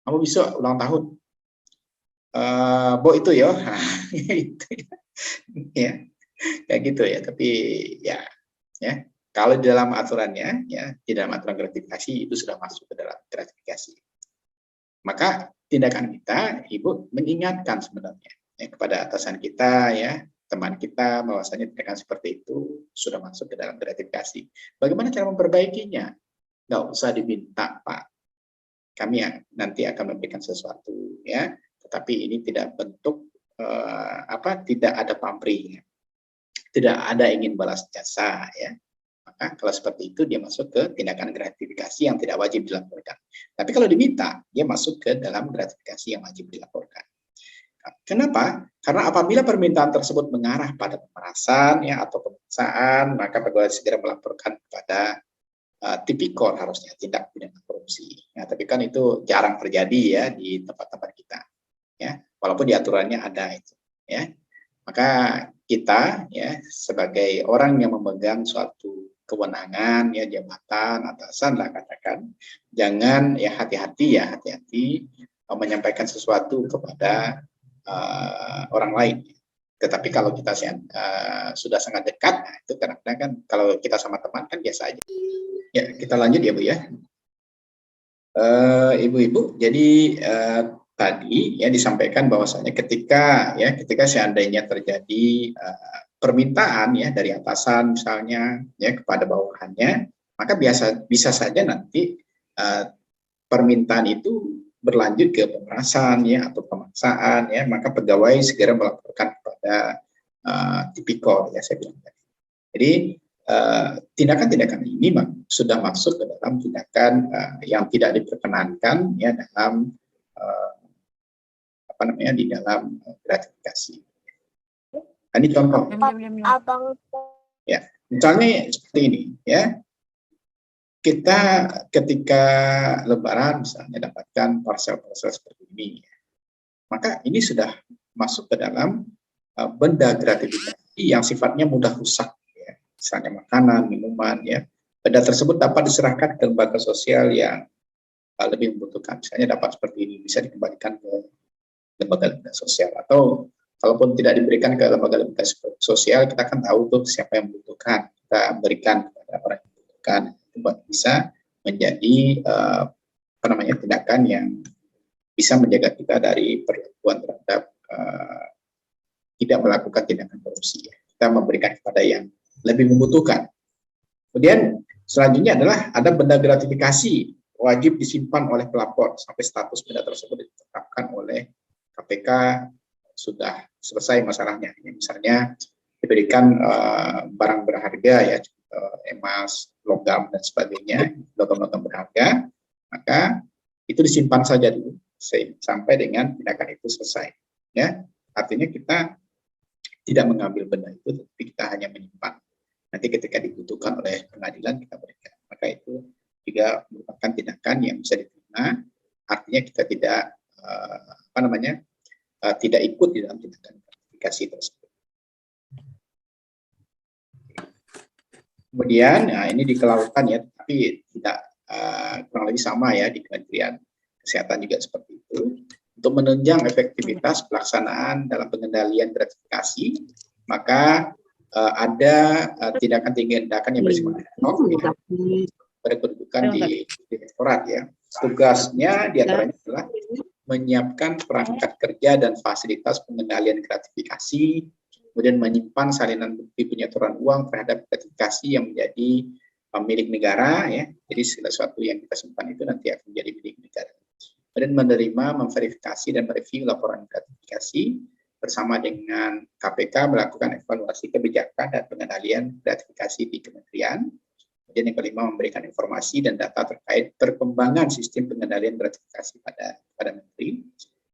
kamu bisa ulang tahun, Bo itu ya, gitu ya, kayak gitu ya. Tapi ya, kalau di dalam aturannya, ya di dalam aturan gratifikasi itu sudah masuk ke dalam gratifikasi. Maka tindakan kita, Ibu, mengingatkan sebenarnya ya, kepada atasan kita, ya, teman kita, bahwasanya tindakan seperti itu sudah masuk ke dalam gratifikasi. Bagaimana cara memperbaikinya? Nggak usah diminta, Pak. Kami nanti akan memberikan sesuatu, ya. Tetapi ini tidak bentuk tidak ada pamrih, tidak ada ingin balas jasa, ya. Maka kalau seperti itu dia masuk ke tindakan gratifikasi yang tidak wajib dilaporkan. Tapi kalau diminta, dia masuk ke dalam gratifikasi yang wajib dilaporkan. Kenapa? Karena apabila permintaan tersebut mengarah pada pemerasan ya atau pemaksaan, maka pegawai segera melaporkan kepada tipikor, harusnya tindak pidana korupsi. Ya, tapi kan itu jarang terjadi ya di tempat-tempat kita. Ya, walaupun di aturannya ada itu. Ya, maka kita ya sebagai orang yang memegang suatu kewenangan ya, jabatan, atasan lah katakan, jangan ya hati-hati menyampaikan sesuatu kepada orang lain. Tetapi kalau kita sudah sangat dekat, nah itu kadang-kadang kan kalau kita sama teman kan biasa aja. Ya, kita lanjut ya Bu ya. Ibu-ibu, jadi tadi ya disampaikan bahwasanya ketika seandainya terjadi permintaan ya dari atasan misalnya ya kepada bawahannya, maka bisa saja nanti permintaan itu berlanjut ke pemerasan ya atau pemaksaan ya, maka pegawai segera melaporkan kepada tipikor ya saya bilang tadi. Jadi tindakan-tindakan ini sudah masuk ke dalam tindakan yang tidak diperkenankan ya dalam di dalam gratifikasi. Nah, ini contoh. Ya, misalnya seperti ini ya. Kita ketika Lebaran misalnya dapatkan parsel-parsel seperti ini, maka ini sudah masuk ke dalam benda gratifikasi yang sifatnya mudah rusak, ya. Misalnya makanan, minuman, ya. Benda tersebut dapat diserahkan ke lembaga sosial yang lebih membutuhkan. Misalnya dapat seperti ini, bisa dikembalikan ke lembaga-lembaga sosial, atau kalaupun tidak diberikan ke lembaga-lembaga sosial, kita kan tahu tuh siapa yang membutuhkan, kita berikan kepada orang yang membutuhkan. Bisa menjadi tindakan yang bisa menjaga kita dari perlakuan terhadap tidak melakukan tindakan korupsi. Kita memberikan kepada yang lebih membutuhkan. Kemudian selanjutnya adalah ada benda gratifikasi wajib disimpan oleh pelapor sampai status benda tersebut ditetapkan oleh KPK sudah selesai masalahnya. Misalnya diberikan barang berharga ya, emas, logam dan sebagainya, logam-logam berharga, maka itu disimpan saja dulu sampai dengan tindakan itu selesai. Ya, artinya kita tidak mengambil benda itu, tapi kita hanya menyimpan. Nanti ketika dibutuhkan oleh pengadilan kita berikan. Maka itu juga merupakan tindakan yang bisa diterima. Artinya kita tidak tidak ikut di dalam tindakan gratifikasi tersebut. Kemudian, ini di kelautan ya, tapi tidak kurang lebih sama ya di Kementerian Kesehatan juga seperti itu. Untuk menunjang efektivitas pelaksanaan dalam pengendalian gratifikasi, maka ada tindakan-tindakan yang bersifat ad hoc ya, berkedudukan di direktorat ya. Tugasnya diantaranya adalah menyiapkan perangkat kerja dan fasilitas pengendalian gratifikasi, kemudian menyimpan salinan bukti penyetoran uang terhadap gratifikasi yang menjadi milik negara ya. Jadi segala sesuatu yang kita simpan itu nanti akan menjadi milik negara. kemudian menerima, memverifikasi, dan mereview laporan gratifikasi, bersama dengan KPK melakukan evaluasi kebijakan dan pengendalian gratifikasi di kementerian. Kemudian yang kelima, memberikan informasi dan data terkait perkembangan sistem pengendalian gratifikasi pada menteri.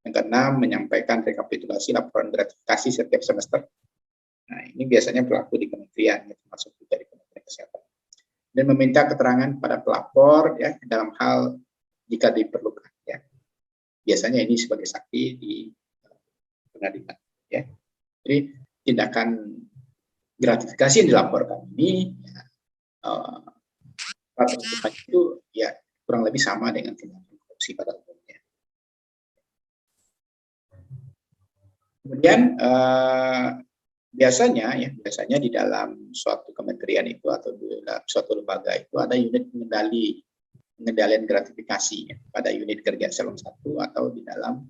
Yang keenam, menyampaikan rekapitulasi laporan gratifikasi setiap semester. Nah, ini biasanya berlaku di kementerian, termasuk juga di Kementerian Kesehatan. Dan meminta keterangan pada pelapor ya dalam hal jika diperlukan ya. Biasanya ini sebagai saksi di pengadilan ya. Jadi tindakan gratifikasi yang dilaporkan ini itu ya kurang lebih sama dengan tindakan korupsi pada umumnya. Kemudian biasanya di dalam suatu kementerian itu atau di dalam suatu lembaga itu ada unit pengendalian gratifikasi ya, pada unit kerja eselon 1 atau di dalam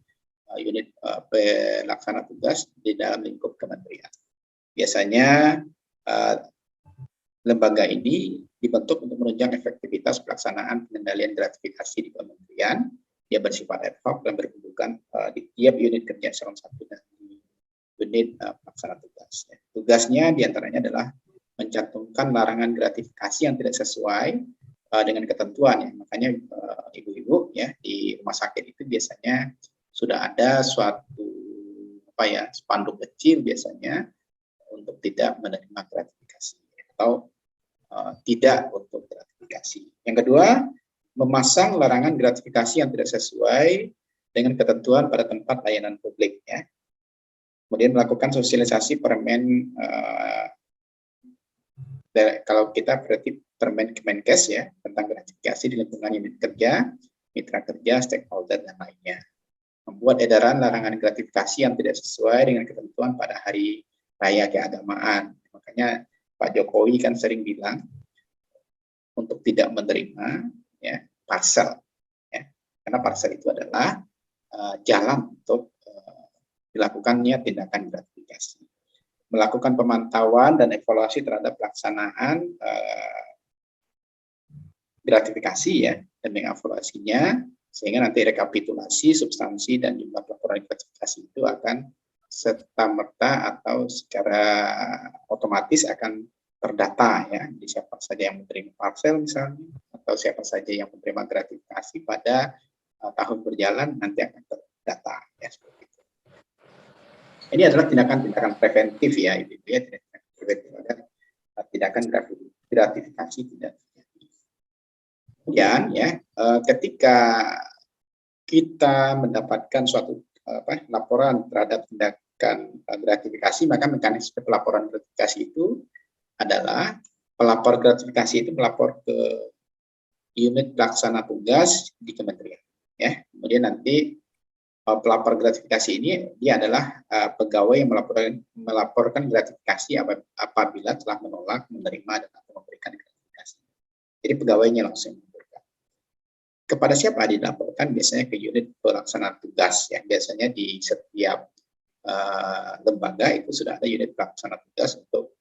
unit pelaksana tugas di dalam lingkup kementerian. Biasanya lembaga ini dibentuk untuk menunjang efektivitas pelaksanaan pengendalian gratifikasi di kementerian. Dia bersifat ad hoc dan berkedudukan di tiap unit kerja eselon 1 dan di unit pelaksana tugas. Tugasnya diantaranya adalah mencantumkan larangan gratifikasi yang tidak sesuai dengan ketentuan ya. Makanya ibu-ibu ya di rumah sakit itu biasanya sudah ada suatu spanduk kecil biasanya untuk tidak menerima gratifikasi atau tidak untuk gratifikasi. Yang kedua, memasang larangan gratifikasi yang tidak sesuai dengan ketentuan pada tempat layanan publik ya. Kemudian melakukan sosialisasi permen kalau kita berarti permen Kemenkes ya tentang gratifikasi di lingkungan unit kerja, mitra kerja, stakeholder dan lainnya. Membuat edaran larangan gratifikasi yang tidak sesuai dengan ketentuan pada hari raya keagamaan. Makanya Pak Jokowi kan sering bilang untuk tidak menerima ya parsel ya. Karena parsel itu adalah jalan untuk dilakukannya tindakan gratifikasi. Melakukan pemantauan dan evaluasi terhadap pelaksanaan gratifikasi ya dan mengevaluasinya sehingga nanti rekapitulasi substansi dan jumlah laporan gratifikasi itu akan serta-merta atau secara otomatis akan terdata ya di siapa saja yang menerima parsel misalnya atau siapa saja yang menerima gratifikasi pada tahun berjalan nanti akan terdata ya seperti itu. Ini adalah tindakan-tindakan preventif ya Ibu ya, tindakan gratifikasi tidak. Kemudian ya ketika kita mendapatkan suatu laporan terhadap tindakan gratifikasi, maka mekanisme pelaporan gratifikasi itu adalah pelapor gratifikasi itu melapor ke unit pelaksana tugas di kementerian ya. Kemudian nanti pelapor gratifikasi ini dia adalah pegawai yang melaporkan gratifikasi apabila telah menolak, menerima dan atau memberikan gratifikasi. Jadi pegawainya langsung kepada siapa dilaporkan? Biasanya ke unit pelaksana tugas ya. Biasanya di setiap lembaga itu sudah ada unit pelaksana tugas untuk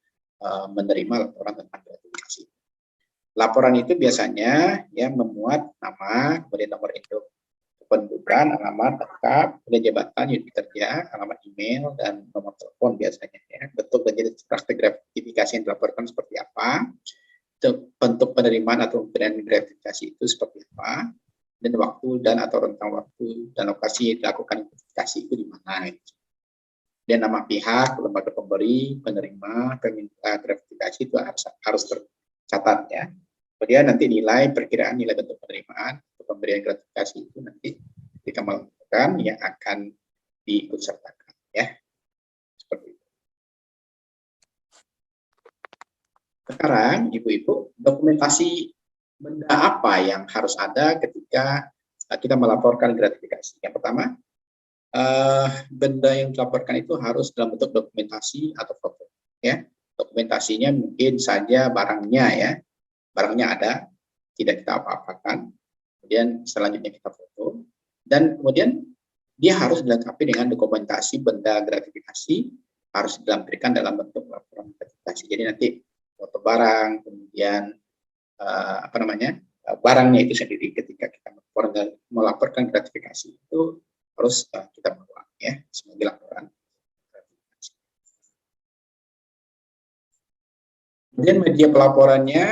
menerima laporan tentang gratifikasi. Laporan itu biasanya ya memuat nama, kemudian nomor induk kependudukan, alamat lengkap, kemudian jabatan, unit kerja, alamat email dan nomor telepon biasanya ya. Bentuk dan jenis praktek gratifikasi yang dilaporkan seperti apa? Bentuk penerimaan atau pemberian gratifikasi itu seperti apa, dan waktu dan atau rentang waktu dan lokasi dilakukan gratifikasi itu di mana. Dan nama pihak, lembaga pemberi, penerima, peminta gratifikasi itu harus tercatat ya. Kemudian nanti perkiraan nilai bentuk penerimaan atau pemberian gratifikasi itu nanti ketika melakukan yang akan diikutsertakan ya. Seperti itu. Sekarang, Ibu-Ibu, dokumentasi benda apa yang harus ada ketika kita melaporkan gratifikasi? Yang pertama, benda yang dilaporkan itu harus dalam bentuk dokumentasi atau foto. Ya, dokumentasinya mungkin saja barangnya ya, barangnya ada, tidak kita apa-apakan. Kemudian selanjutnya kita foto, dan kemudian dia harus dilengkapi dengan dokumentasi benda gratifikasi harus dilampirkan dalam bentuk laporan gratifikasi. Jadi nanti foto barang, kemudian barangnya itu sendiri ketika kita melaporkan gratifikasi itu harus kita bawa ya sebagai laporan. Kemudian media pelaporannya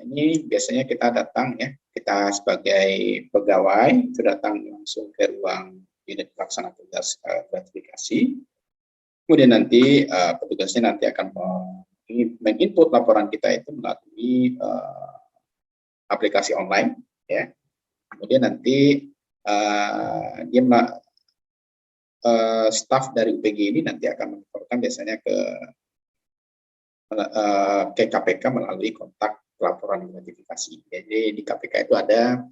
ini biasanya kita datang ya, kita sebagai pegawai itu datang langsung ke ruang unit pelaksana tugas gratifikasi. Kemudian nanti petugasnya nanti akan menginput laporan kita itu melalui aplikasi online ya. Kemudian nanti dia staf dari UPG ini nanti akan melaporkan biasanya ke KPK melalui kontak pelaporan gratifikasi. Jadi di KPK itu ada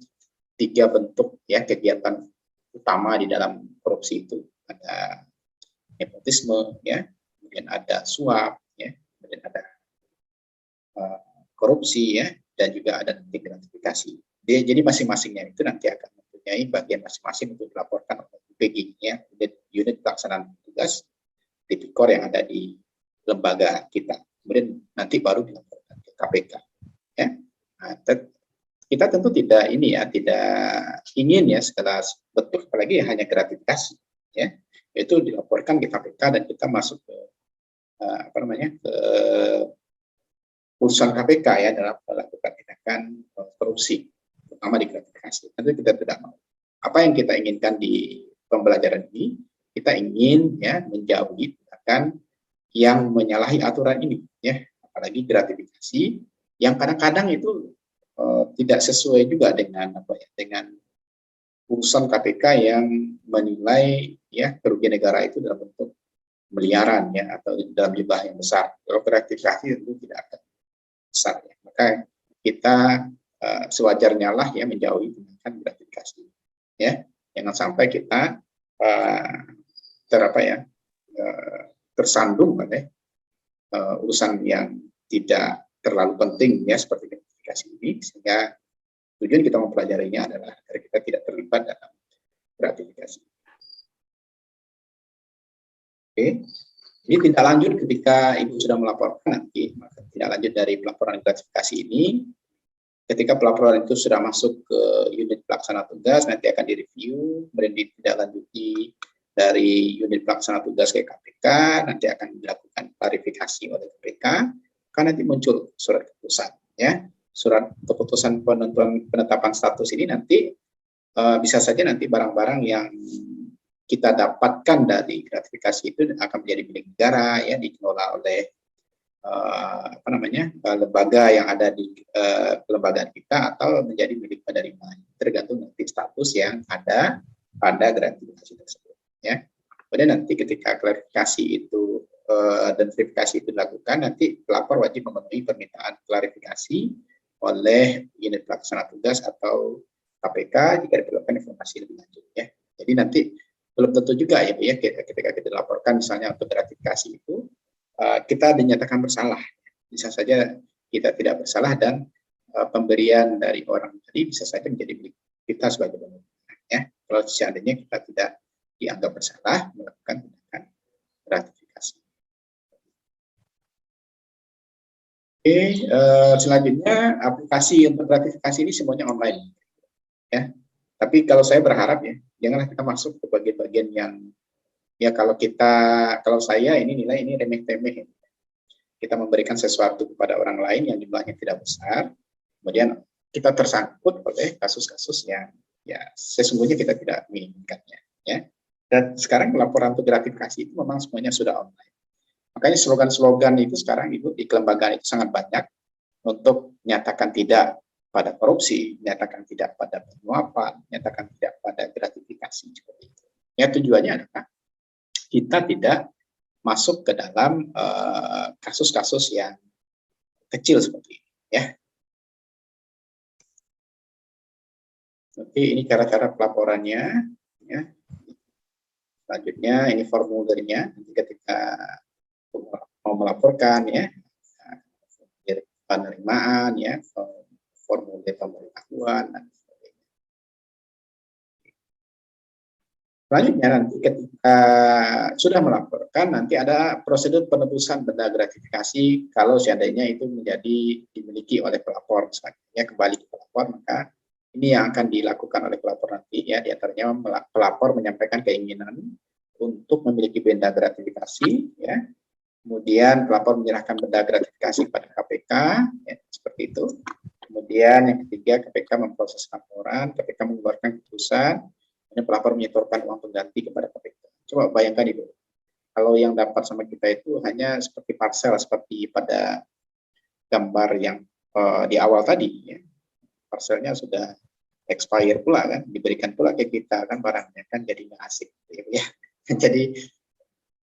3 bentuk ya kegiatan utama di dalam korupsi itu. Ada nepotisme ya, kemudian ada suap ya, kemudian ada korupsi ya, dan juga ada nanti gratifikasi. Jadi masing-masingnya itu nanti akan mempunyai bagian masing-masing untuk dilaporkan oleh UPG ya, unit pelaksanaan tugas tipikor yang ada di lembaga kita. Kemudian nanti baru dilaporkan ke KPK ya. Nah, kita tentu tidak ingin ya segala bentuk apalagi hanya gratifikasi ya, itu dilaporkan ke KPK dan kita masuk ke ke urusan KPK ya dalam melakukan tindakan korupsi terutama di gratifikasi. Tentu kita tidak mau. Apa yang kita inginkan di pembelajaran ini, kita ingin ya menjauhi tindakan yang menyalahi aturan ini ya, apalagi gratifikasi yang kadang-kadang itu tidak sesuai juga dengan dengan putusan KPK yang menilai ya kerugian negara itu dalam bentuk miliaran ya atau dalam jumlah yang besar. Kalau gratifikasi itu tidak akan besar ya. Maka kita sewajarnya lah ya menjauhi tindakan gratifikasi ya. Jangan sampai kita tersandung oleh urusan yang tidak terlalu penting ya seperti gratifikasi ini, sehingga tujuan kita mempelajarinya adalah agar kita tidak terlibat dalam gratifikasi. Oke, ini tindak lanjut ketika Ibu sudah melaporkan nanti, maka tindak lanjut dari pelaporan gratifikasi ini, ketika pelaporan itu sudah masuk ke unit pelaksana tugas, nanti akan direview, kemudian ditindaklanjuti dari unit pelaksana tugas ke KPK, nanti akan dilakukan klarifikasi oleh KPK, karena nanti muncul surat keputusan ya. Surat keputusan penetapan status ini nanti bisa saja nanti barang-barang yang kita dapatkan dari gratifikasi itu akan menjadi milik negara ya, dikelola oleh lembaga yang ada di kelembagaan kita atau menjadi milik penerima, tergantung nanti status yang ada pada gratifikasi tersebut ya. Kemudian nanti ketika klarifikasi itu dan verifikasi itu dilakukan, nanti pelapor wajib memenuhi permintaan klarifikasi oleh unit pelaksana tugas atau KPK jika diperlukan informasi lebih lanjut ya. Jadi nanti belum tentu juga ya Bu ya, ketika kita laporkan misalnya untuk gratifikasi itu kita dinyatakan bersalah. Bisa saja kita tidak bersalah dan pemberian dari orang tadi bisa saja menjadi milik kita sebagai pemerintah ya. Kalau seandainya kita tidak dianggap bersalah melakukan tindakan gratifikasi. Oke, selanjutnya aplikasi untuk gratifikasi ini semuanya online ya. Tapi kalau saya berharap ya, janganlah kita masuk ke bagian-bagian yang ya kalau saya ini nilai ini remeh-temeh. Kita memberikan sesuatu kepada orang lain yang jumlahnya tidak besar, kemudian kita tersangkut oleh kasus-kasus yang ya sesungguhnya kita tidak menginginkannya ya. Dan sekarang laporan untuk gratifikasi itu memang semuanya sudah online. Makanya slogan-slogan itu sekarang itu di kelembagaan itu sangat banyak untuk menyatakan tidak pada korupsi, menyatakan tidak pada penyuapan, menyatakan tidak pada gratifikasi seperti itu. Ya tujuannya adalah kita tidak masuk ke dalam kasus-kasus yang kecil seperti ini ya. Oke, ini cara-cara pelaporannya ya. Selanjutnya ini formulirnya nanti ketika mau melaporkan ya, penerimaan ya, formulir pemberitahuan dan sebagainya. Selanjutnya nanti ketika sudah melaporkan nanti ada prosedur penebusan benda gratifikasi kalau seandainya itu menjadi dimiliki oleh pelapor. Selanjutnya kembali ke pelapor maka Ini yang akan dilakukan oleh pelapor nanti ya, diantaranya pelapor menyampaikan keinginan untuk memiliki benda gratifikasi ya. Kemudian pelapor menyerahkan benda gratifikasi kepada KPK ya, seperti itu. Kemudian yang ketiga, KPK memproses laporan, KPK mengeluarkan keputusan, kemudian pelapor menyetorkan uang pengganti kepada KPK. Coba bayangkan Ibu, kalau yang dapat sama kita itu hanya seperti parcel, seperti pada gambar yang di awal tadi ya. Parcelnya sudah expire pula kan, diberikan pula ke kita kan barangnya kan, jadi nggak asik ya. Jadi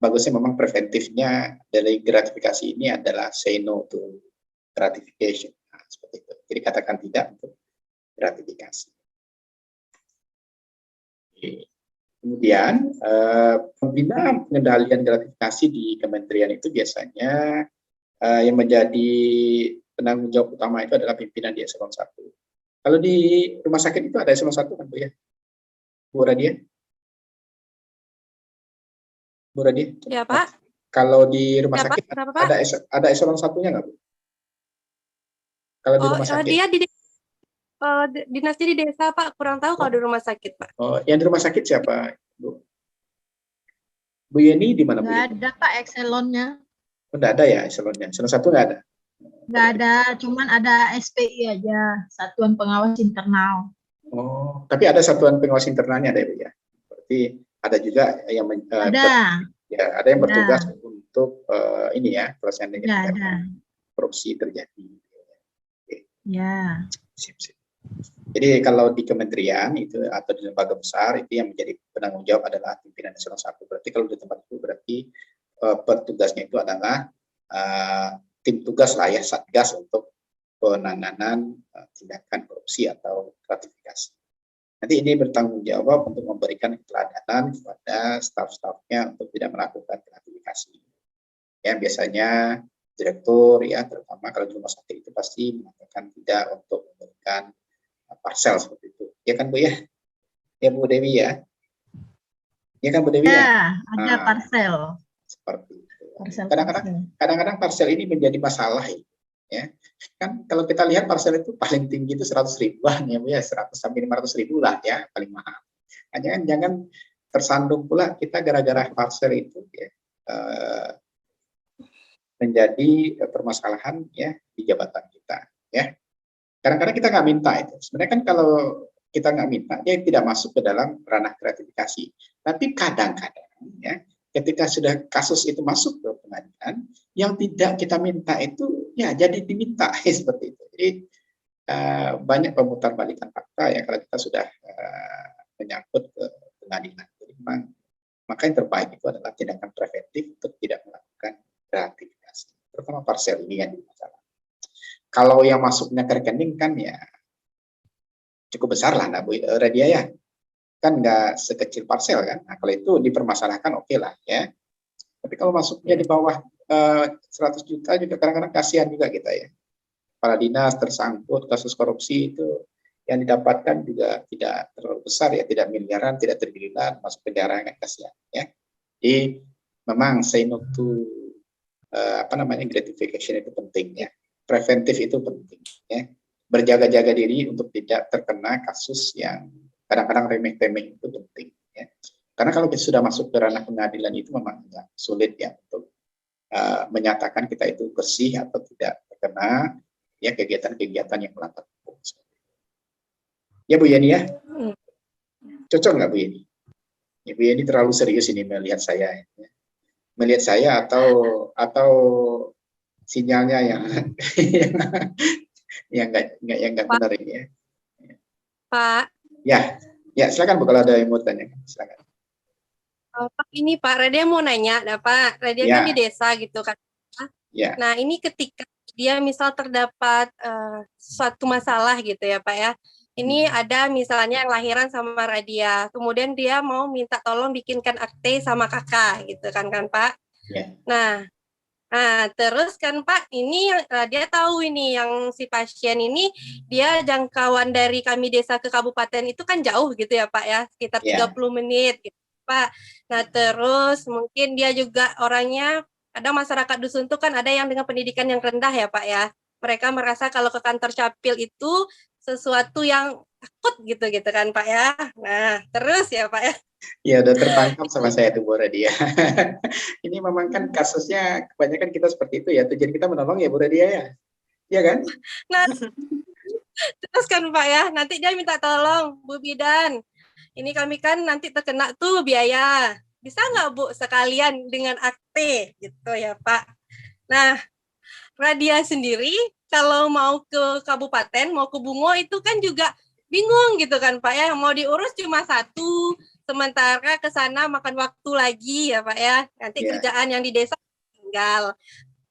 bagusnya memang preventifnya dari gratifikasi ini adalah say no to gratification. Nah, seperti itu. Jadi katakan tidak untuk gratifikasi. Kemudian pembinaan pengendalian gratifikasi di kementerian itu biasanya yang menjadi penanggung jawab utama itu adalah pimpinan di eselon 1. Kalau di rumah sakit itu ada eselon 1 kan Bu ya? Bu Radia? Bu Radia?
Ya, Pak.
Kalau di rumah
Ya, Pak.
sakit
Kenapa, Pak?
ada eselon 1-nya nggak Bu? Kalau di rumah sakit?
Dia di dinasnya di desa, Pak. Kurang tahu kalau di rumah sakit, Pak.
Oh, yang di rumah sakit siapa, Bu? Bu Yeni di mana Bu?
Nggak ada Pak eselonnya.
Oh, nggak ada ya eselonnya. Eselon 1 nggak ada?
Nggak ada, cuman ada SPI aja, Satuan Pengawas Internal.
Oh, tapi ada satuan pengawas internalnya ada ya? Berarti ada juga yang
Ada.
ada yang bertugas untuk ini ya, pelaksanaan
Ada.
korupsi terjadi.
Ya.
Sip. Jadi kalau di kementerian itu atau di lembaga besar itu yang menjadi penanggung jawab adalah pimpinan eselon 1. Berarti kalau di tempat itu berarti petugasnya itu adalah tim tugas lah ya, satgas untuk penanganan tindakan korupsi atau gratifikasi. Nanti ini bertanggung jawab untuk memberikan keteladanan kepada staf-stafnya untuk tidak melakukan gratifikasi. Ya biasanya direktur ya, terutama kalau di rumah sakit itu pasti mengatakan tidak untuk memberikan parcel seperti itu. Ya kan Bu ya? Ya Bu Dewi ya? Ya kan Bu Dewi ya?
Ya, ada parcel.
Seperti itu.
Parcel.
Kadang-kadang parcel ini menjadi masalah ya. Kan kalau kita lihat parcel itu paling tinggi itu 100 ribuan ya Bu ya, 100 sampai 500 ribu lah ya paling mahal. Jangan tersandung pula kita gara-gara parcel itu ya menjadi permasalahan ya di jabatan kita ya. Kadang-kadang kita nggak minta itu. Sebenarnya kan kalau kita nggak minta, dia tidak masuk ke dalam ranah gratifikasi. Tapi kadang-kadang ya, ketika sudah kasus itu masuk ke pengadilan, yang tidak kita minta itu ya jadi diminta seperti itu. Jadi banyak pemutarbalikan fakta ya kalau kita sudah menyangkut ke pengadilan. Jadi maka yang terbaik itu adalah tindakan preventif untuk tidak melakukan gratifikasi. Terutama parcel ini yang masalah. Kalau yang masuknya ke rekening kan ya cukup besar lah, Bu Radia ya. Kan nggak sekecil parcel kan. Nah, kalau itu dipermasalahkan oke lah ya. Tapi kalau masuknya di bawah 100 juta juga kadang-kadang kasihan juga kita ya. Kepala dinas tersangkut kasus korupsi itu yang didapatkan juga tidak terlalu besar ya, tidak miliaran, tidak triliunan, masuk penjara kan kasihan ya. Jadi memang say no to gratification itu penting ya. Preventif itu penting ya. Berjaga-jaga diri untuk tidak terkena kasus yang kadang-kadang remeh-temeh itu penting ya. Karena kalau kita sudah masuk ke ranah pengadilan itu memang agak sulit ya untuk menyatakan kita itu bersih atau tidak terkena ya kegiatan-kegiatan yang melanggar hukum. Ya Bu Yeni ya. Cocok nggak Bu Yeni? Ya, Bu Yeni terlalu serius ini melihat saya ya. Melihat saya atau sinyalnya yang yang nggak benar ini ya.
Pak.
Ya silakan Bu kalau ada yang mau tanya, silakan.
Pak, ini Pak Radia mau nanya, Pak Radia kan di desa gitu kan.
Ya.
Nah ini ketika dia misal terdapat suatu masalah gitu ya Pak ya. Ini ada misalnya yang lahiran sama Radia, kemudian dia mau minta tolong bikinkan akte sama kakak gitu kan Pak.
Ya.
Nah terus kan Pak, ini dia tahu ini yang si pasien ini dia jangkauan dari kami desa ke kabupaten itu kan jauh gitu ya Pak ya, sekitar 30 menit gitu Pak. Nah terus mungkin dia juga orangnya, kadang masyarakat dusun itu kan ada yang dengan pendidikan yang rendah ya Pak ya.
mereka merasa kalau ke kantor Capil itu sesuatu yang takut gitu kan Pak ya. Nah, terus ya Pak ya.
Ya udah tertangkap sama saya tuh Bu Radia. Ini memang kan kasusnya kebanyakan kita seperti itu ya. Tujuan kita menolong ya Bu Radia ya. Iya kan?
Nah, terus kan Pak ya, nanti dia minta tolong, Bu Bidan, ini kami kan nanti terkena tuh biaya. Bisa nggak Bu sekalian dengan akte gitu ya Pak. Nah, Radia sendiri kalau mau ke kabupaten, mau ke Bungo itu kan juga bingung gitu kan Pak ya. Mau diurus cuma satu, sementara ke sana makan waktu lagi ya Pak ya. Nanti kerjaan yang di desa tinggal.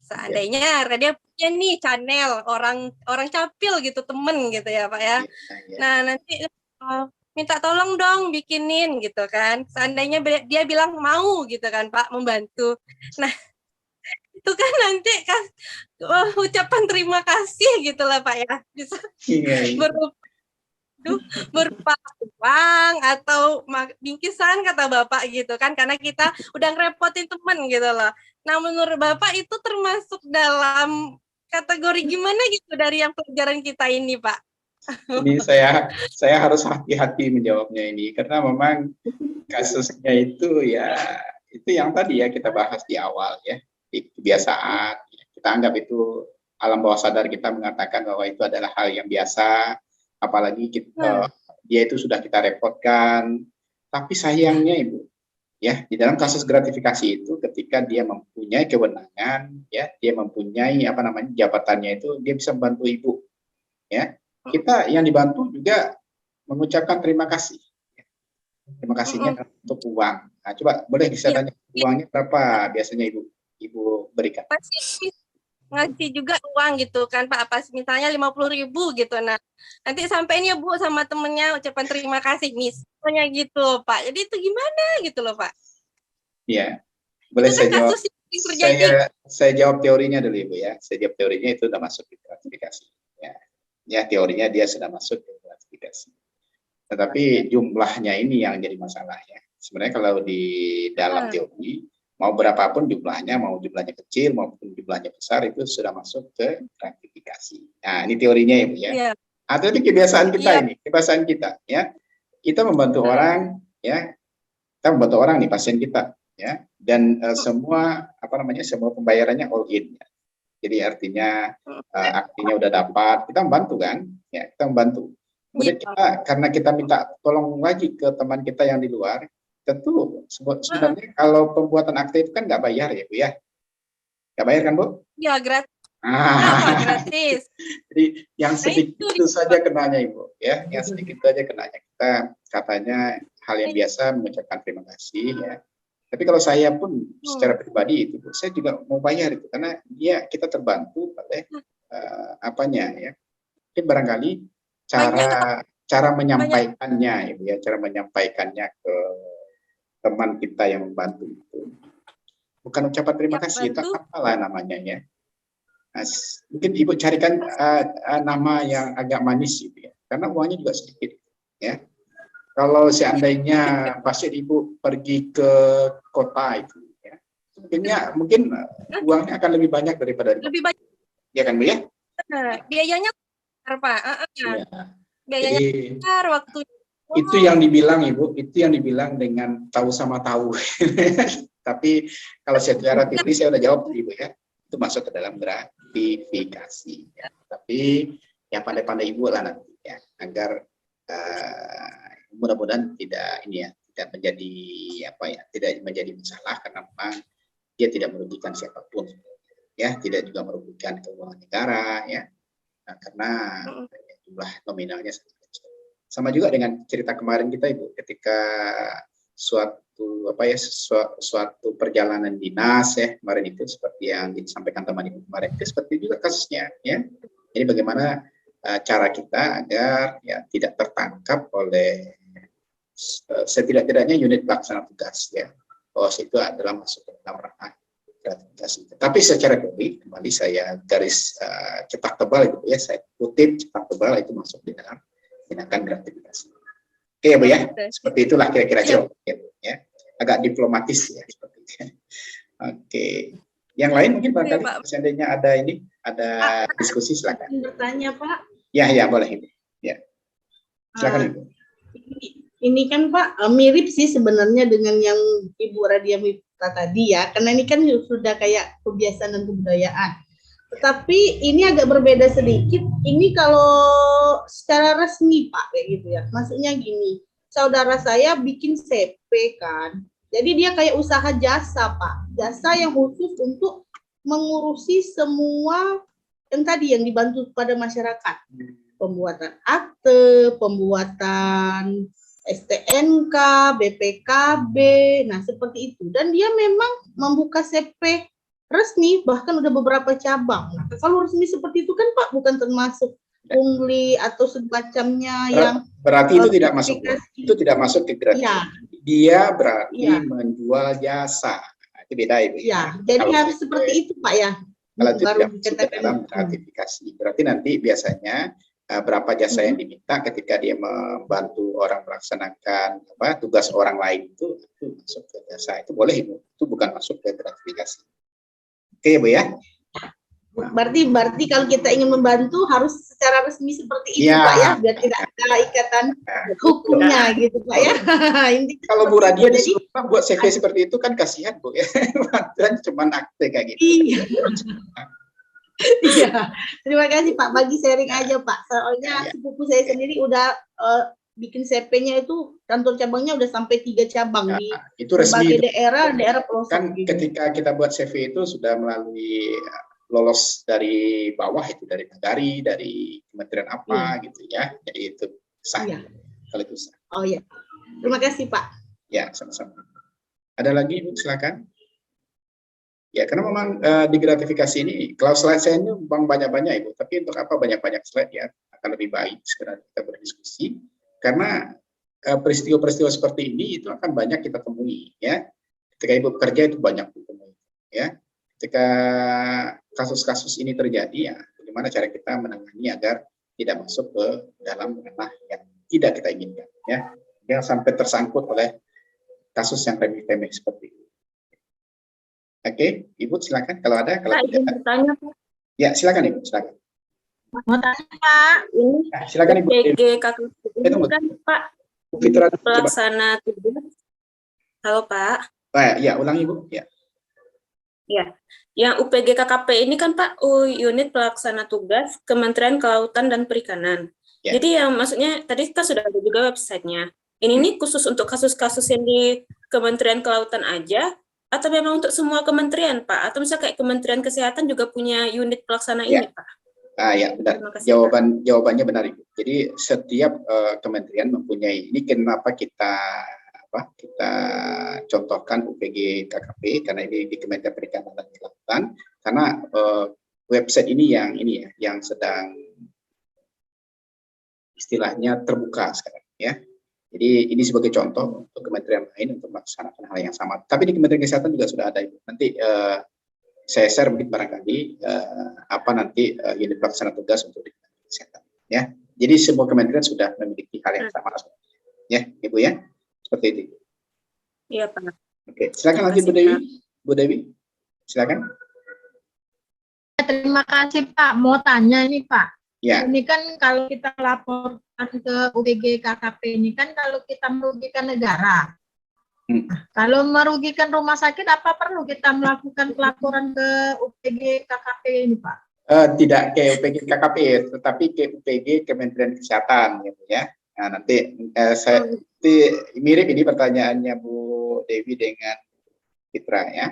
Seandainya Radia punya nih channel orang Capil gitu, temen gitu ya Pak ya. Nah, nanti minta tolong dong bikinin gitu kan. Seandainya dia bilang mau gitu kan Pak, membantu. Nah, itu kan nanti ucapan terima kasih gitu lah Pak ya. Bisa berupa uang atau bingkisan kata Bapak gitu kan, karena kita udah ngerepotin temen gitu loh. Nah, menurut Bapak itu termasuk dalam kategori gimana gitu dari yang pelajaran kita ini Pak?
Ini saya harus hati-hati menjawabnya ini karena memang kasusnya itu ya itu yang tadi ya kita bahas di awal ya, kebiasaan. Kita anggap itu alam bawah sadar kita mengatakan bahwa itu adalah hal yang biasa, apalagi dia itu sudah kita repotkan. Tapi sayangnya Ibu, ya di dalam kasus gratifikasi itu ketika dia mempunyai kewenangan, ya dia mempunyai jabatannya itu dia bisa membantu Ibu, ya. Kita yang dibantu juga mengucapkan terima kasih. Terima kasihnya untuk uang. Nah, coba boleh bisa tanya uangnya berapa biasanya Ibu berikan?
Pasti ngasih juga uang gitu kan Pak, pas misalnya 50.000 gitu. Nah, nanti sampainya Bu sama temennya ucapan terima kasih misalnya gitu Pak. Jadi itu gimana gitu loh Pak?
Iya. Boleh saya jawab? Saya jawab teorinya dulu Ibu ya. Saya jawab teorinya itu sudah masuk di gratifikasi. Ya teorinya dia sudah masuk ke gratifikasi. Tetapi jumlahnya ini yang jadi masalah ya. Sebenarnya kalau di dalam teori mau berapapun jumlahnya, mau jumlahnya kecil maupun jumlahnya besar itu sudah masuk ke gratifikasi. Nah ini teorinya Ibu ya. Atau itu kebiasaan kita ini, kebiasaan kita ya. Kita membantu orang ya. Kita membantu orang nih pasien kita ya. Dan semua semua pembayarannya all in ya. Jadi artinya aktinya udah dapat, kita membantu kan? Ya, kita membantu. Kemudian karena kita minta tolong lagi ke teman kita yang di luar, tentu sebenarnya kalau pembuatan akte itu kan nggak bayar ya Bu ya? Nggak bayar kan Bu?
Ya gratis. Gratis.
Jadi yang sedikit itu saja kenanya Ibu ya, yang sedikit saja kenanya. Kita katanya hal yang biasa mengucapkan terima kasih ya. Tapi kalau saya pun secara pribadi itu, saya juga mau bayar itu karena kita terbantu oleh ya. Mungkin barangkali cara menyampaikannya, Ibu ya, cara menyampaikannya ke teman kita yang membantu itu bukan ucapan terima kasih, itu apalah namanya ya. Nah, mungkin Ibu carikan nama yang agak manis gitu ya, karena uangnya juga sedikit ya. Kalau seandainya pasien Ibu pergi ke kota itu, ya, mungkin uangnya akan lebih banyak daripada
lebih banyak.
Ya kan Bu ya?
Biayanya Pak. Biayanya besar waktu.
Itu yang dibilang Ibu, itu yang dibilang dengan tahu sama tahu. Tapi kalau secara teori saya udah jawab Ibu ya, itu masuk ke dalam gratifikasi. Ya. Tapi yang pandai-pandai Ibu lah nanti ya, agar mudah-mudahan tidak menjadi masalah karena memang dia tidak merugikan siapapun ya, tidak juga merugikan keuangan negara ya. Nah, karena jumlah nominalnya sama juga dengan cerita kemarin kita Ibu ketika suatu perjalanan dinas ya kemarin itu seperti yang disampaikan teman Ibu kemarin itu seperti juga kasusnya ya. Jadi bagaimana cara kita agar ya tidak tertangkap oleh setidak-tidaknya unit pelaksana tugas ya, bahwa itu adalah masuk ke dalam ranah gratifikasi. Tapi secara teori kembali saya garis cetak tebal itu ya, saya kutip cetak tebal itu masuk di dalam tindakan gratifikasi. Oke ya Bu ya, seperti itulah kira-kira jawab ya, agak diplomatis ya seperti itu. Oke. Yang lain mungkin
Iya,
barangkali
Pak.
seandainya ada diskusi silakan.
Bertanya Pak,
Ya, boleh Ibu. Ya, silakan Ibu.
ini kan Pak mirip sih sebenarnya dengan yang Ibu Radia minta tadi ya, karena ini kan sudah kayak kebiasaan dan kebudayaan. Tetapi ini agak berbeda sedikit. Ini kalau secara resmi Pak kayak gitu ya. Maksudnya gini, saudara saya bikin CP kan. Jadi dia kayak usaha jasa Pak. Jasa yang khusus untuk mengurusi semua yang tadi yang dibantu pada masyarakat. Pembuatan akte, pembuatan STNK, BPKB, nah seperti itu. Dan dia memang membuka CP resmi, bahkan udah beberapa cabang. Nah, kalau resmi seperti itu kan Pak, bukan termasuk pungli atau semacamnya yang
Berarti itu tidak masuk.
aplikasi.
Itu tidak masuk ke gratifikasi.
Ya,
Dia berarti
Iya.
menjual jasa. Nah, itu beda Ibu.
ya. Jadi
Kalau
harus seperti itu Pak ya.
Kalau itu
Baru
tidak masuk ke
dikatakan.
dalam gratifikasi. Berarti nanti biasanya berapa jasa yang diminta ketika dia membantu orang melaksanakan tugas orang lain itu masuk ke jasa. Itu boleh Ibu. Itu bukan masuk ke gratifikasi. Oke Bu ya.
Berarti kalau kita ingin membantu harus secara resmi seperti itu
Ya.
Pak ya, biar tidak ada ikatan hukumnya gitu Pak ya. Intinya
Kalau Bu
seperti
Radia
itu. Jadi,
disuruh buat CV seperti itu kan kasihan Bu ya. Dan cuma akte kayak gitu.
iya. Iya. Terima kasih Pak, bagi sharing aja Pak. Soalnya
Ya.
sepupu saya sendiri udah bikin CP-nya itu kantor cabangnya udah sampai 3 cabang di
Itu resmi.
berbagai daerah pelosok
Kan
gitu.
ketika kita buat CV itu sudah melalui lolos dari bawah itu, dari Nagari, dari kementerian apa gitu ya. Jadi itu sah.
Iya.
Kalau itu sah.
Oh iya. Terima kasih Pak.
Ya, sama-sama. Ada lagi Ibu, silakan. Ya, karena memang di gratifikasi ini, kalau slide saya ini memang banyak-banyak Ibu, tapi untuk apa banyak-banyak slide ya, akan lebih baik sebenarnya kita berdiskusi, karena peristiwa-peristiwa seperti ini itu akan banyak kita temui ya. Ketika Ibu bekerja itu banyak ditemui ya. Ketika kasus-kasus ini terjadi ya, bagaimana cara kita menangani agar tidak masuk ke dalam ranah yang tidak kita inginkan ya. Jangan sampai tersangkut oleh kasus yang remeh-temeh seperti itu. Oke, Ibu silakan kalau ada. Kalau
Pak, izin
tidak,
bertanya Pak.
ya silakan Ibu, silakan.
Mau tanya Pak.
Ini
Nah, silakan Ibu.
PG KKP ini
tunggu.
kan Pak
Fitra, coba.
pelaksana tugas. Halo Pak.
Ya, ulang Ibu. Ya.
Ya, yang UPG KKP ini kan Pak unit pelaksana tugas Kementerian Kelautan dan Perikanan.
Ya.
Jadi yang maksudnya tadi kita sudah ada juga websitenya. Ini nih khusus untuk kasus-kasus yang di Kementerian Kelautan aja, atau memang untuk semua kementerian Pak? Atau misalnya kayak Kementerian Kesehatan juga punya unit pelaksana
Ya.
ini Pak?
Ya benar.
Terima kasih,
Jawabannya benar Ibu. Jadi setiap kementerian mempunyai ini. Kenapa kita contohkan UPG KKP karena ini di Kementerian Perikanan dan Kelautan, karena website ini yang sedang istilahnya terbuka sekarang ya. Jadi ini sebagai contoh untuk kementerian lain untuk melaksanakan hal yang sama. Tapi di Kementerian Kesehatan juga sudah ada Ibu. Nanti saya share mungkin barangkali nanti unit pelaksana tugas untuk di Kementerian Kesehatan ya. Jadi semua kementerian sudah memiliki hal yang sama ya Ibu ya. Seperti itu.
Iya Pak.
Oke, silakan lanjut Bu Dewi. Bu Dewi, silakan.
Terima kasih Pak. Mau tanya ini Pak.
Ya.
Ini kan kalau kita laporkan ke UPG KKP ini kan kalau kita merugikan negara. Kalau merugikan rumah sakit, apa perlu kita melakukan pelaporan ke UPG KKP ini Pak?
Tidak ke UPG KKP, tetapi ke UPG Kementerian Kesehatan gitu ya. Nah, nanti mirip ini pertanyaannya Bu Dewi dengan Fitra ya.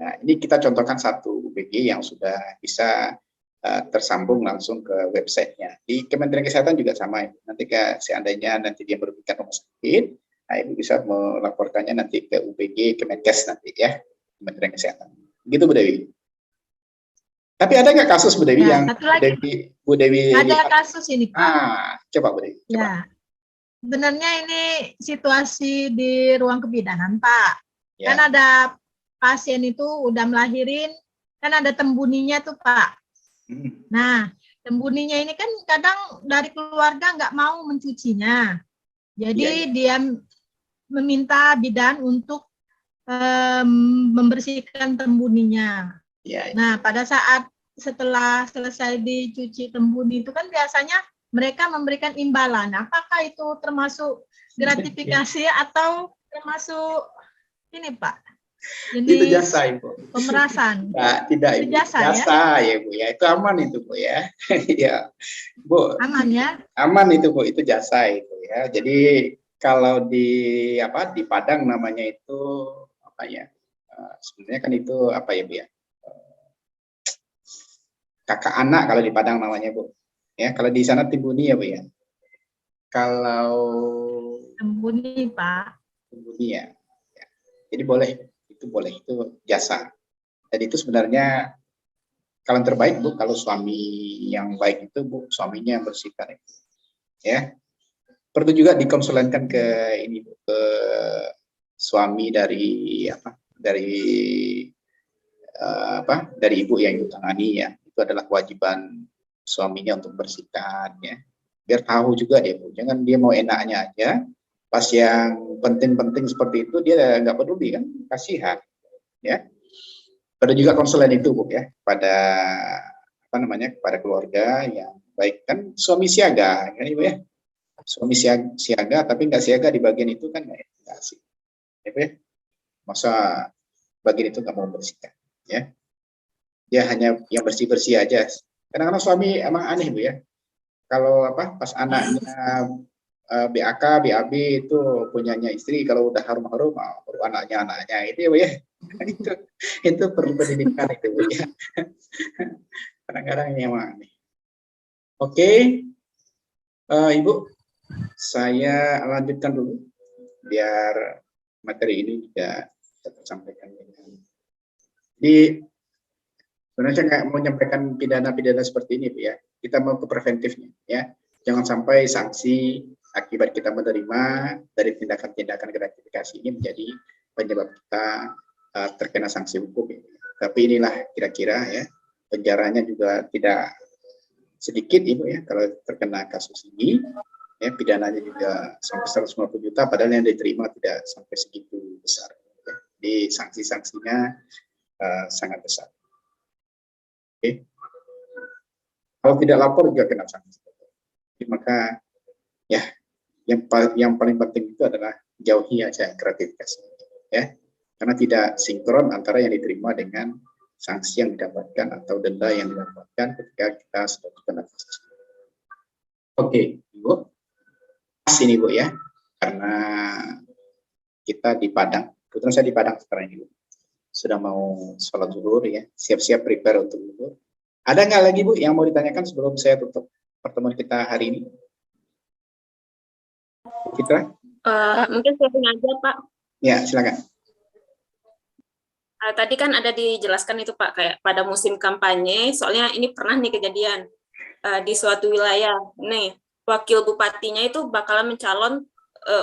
Nah, ini kita contohkan satu UPG yang sudah bisa tersambung langsung ke websitenya. Di Kementerian Kesehatan juga sama. Nanti seandainya nanti dia merugikan rumah sakit, nah Ibu bisa melaporkannya nanti ke UPG Kemenkes nanti ya, Kementerian Kesehatan. Begitu Bu Dewi. Tapi ada nggak kasus Bu Dewi yang Bu Dewi
ada kasus ini Pak.
Coba Bu Dewi. Coba.
Ya. Sebenarnya ini situasi di ruang kebidanan Pak.
Ya.
Kan ada pasien itu udah melahirin, kan ada tembuninya tuh Pak. Nah, tembuninya ini kan kadang dari keluarga nggak mau mencucinya. Jadi dia meminta bidan untuk membersihkan tembuninya.
Ya,
Nah, pada saat setelah selesai dicuci Tembuni itu kan biasanya mereka memberikan imbalan. Apakah itu termasuk gratifikasi atau termasuk ini, Pak?
itu
Jenis
jasa Ibu.
pemerasan.
Tidak
Itu
Ibu.
jasa, ya?
Jasa ya Bu ya. Itu aman itu Bu ya. Ya. Bu,
Aman ya?
aman itu Bu, itu jasa itu ya. Jadi kalau di di Padang namanya itu apa ya? Sebenarnya kan itu apa ya Bu ya? Kakak anak kalau di Padang namanya Bu. Ya, kalau di sana Timbuni ya Bu ya. Kalau
Tembuni, Pak.
Timbuni ya. Ya. Jadi boleh itu jasa. Dan itu sebenarnya kalau yang terbaik Bu, kalau suami yang baik itu Bu, suaminya yang bersihkan itu. Ya. Perlu juga dikonsulenkan ke ini Bu, ke suami dari dari ibu yang ditangani ya. Itu adalah kewajiban suaminya untuk bersihkan ya. Biar tahu juga dia Bu. Jangan dia mau enaknya aja. Pas yang penting-penting seperti itu dia nggak peduli kan, kasihan ya. Perlu juga konseling itu Bu ya, pada kepada keluarga yang baik, kan suami siaga kan Ibu ya. Suami siaga tapi nggak siaga di bagian itu kan nggak asik ya Bu ya. Masa bagian itu nggak mau bersihkan ya. Dia hanya yang bersih-bersih aja. Kadang-kadang suami emang aneh Bu ya. Kalau pas anaknya BAK, BAB itu punyanya istri, kalau udah harum-harum baru anaknya itu ya Bu ya. itu perlu pendidikan itu Bu ya. Kadang-kadang emang aneh. Oke. Ibu, saya lanjutkan dulu biar materi ini juga tersampaikan dengan. Jadi sebenarnya saya nggak mau menyampaikan pidana-pidana seperti ini Bu ya. Kita mau ke preventifnya ya. Jangan sampai sanksi akibat kita menerima dari tindakan-tindakan gratifikasi ini menjadi penyebab kita terkena sanksi hukum. Tapi inilah kira-kira ya, penjaranya juga tidak sedikit Ibu ya kalau terkena kasus ini. Ya, pidananya juga sampai 150 juta, padahal yang diterima tidak sampai segitu besar. Ya. Jadi sanksi-sanksinya sangat besar. Oke. Kalau tidak lapor juga kena sanksi. Jadi, maka ya yang paling penting itu adalah jauhi aja gratifikasi ya, karena tidak sinkron antara yang diterima dengan sanksi yang didapatkan atau denda yang didapatkan ketika kita sudah terkena kasus. Oke, Ibu, pas ini Bu ya, karena kita di Padang, kebetulan saya di Padang sekarang ini, sudah mau sholat zuhur ya, siap-siap prepare untuk zuhur. Ada nggak lagi Bu yang mau ditanyakan sebelum saya tutup pertemuan kita hari ini? Kita?
Mungkin sharing aja Pak.
Ya, silakan.
Tadi kan ada dijelaskan itu Pak, kayak pada musim kampanye, soalnya ini pernah nih kejadian di suatu wilayah. Nih, wakil bupatinya itu bakalan mencalon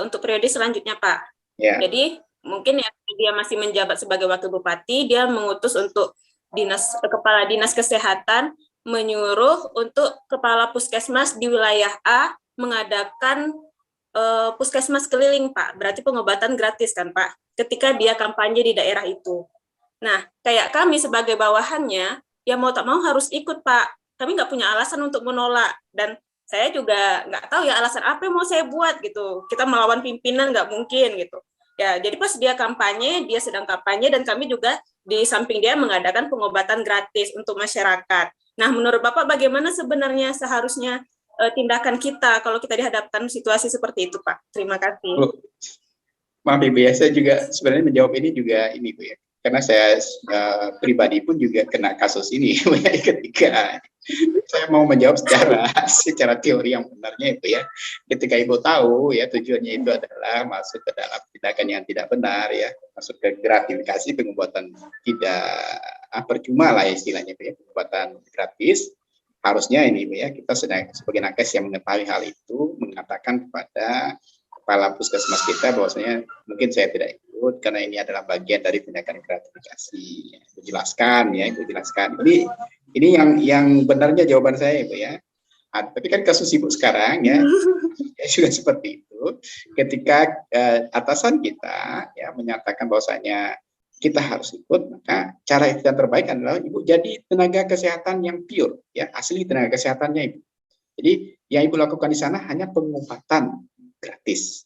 untuk periode selanjutnya Pak.
Ya.
Jadi mungkin ya dia masih menjabat sebagai wakil bupati, dia mengutus untuk kepala dinas kesehatan menyuruh untuk kepala puskesmas di wilayah A mengadakan puskesmas keliling Pak, berarti pengobatan gratis kan Pak, ketika dia kampanye di daerah itu. Nah, kayak kami sebagai bawahannya, ya mau tak mau harus ikut Pak. Kami nggak punya alasan untuk menolak, dan saya juga nggak tahu ya alasan apa yang mau saya buat gitu. Kita melawan pimpinan nggak mungkin gitu. Ya, jadi pas dia kampanye, dia sedang kampanye, dan kami juga di samping dia mengadakan pengobatan gratis untuk masyarakat. Nah, menurut Bapak bagaimana sebenarnya seharusnya tindakan kita kalau kita dihadapkan situasi seperti itu, Pak? Terima kasih.
Maaf Ibu ya, saya juga sebenarnya menjawab ini juga ini Bu ya. Karena saya pribadi pun juga kena kasus ini ketika saya mau menjawab secara teori yang benarnya itu ya. Ketika Ibu tahu ya tujuannya itu adalah masuk ke dalam tindakan yang tidak benar ya, masuk ke gratifikasi pengobatan tidak percuma lah istilahnya ya, pengobatan gratis. Harusnya ini ya kita sebagai nakes yang mengetahui hal itu mengatakan kepada kepala puskesmas kita bahwasanya mungkin saya tidak ikut karena ini adalah bagian dari tindakan gratifikasi. Itu jelaskan ya, itu jelaskan. Ini yang benarnya jawaban saya Ibu ya. Tapi kan kasus Ibu sekarang ya juga seperti itu. Ketika atasan kita ya menyatakan bahwasanya kita harus ikut, maka cara yang terbaik adalah Ibu jadi tenaga kesehatan yang pure, ya, asli tenaga kesehatannya Ibu. Jadi yang Ibu lakukan di sana hanya pengobatan gratis.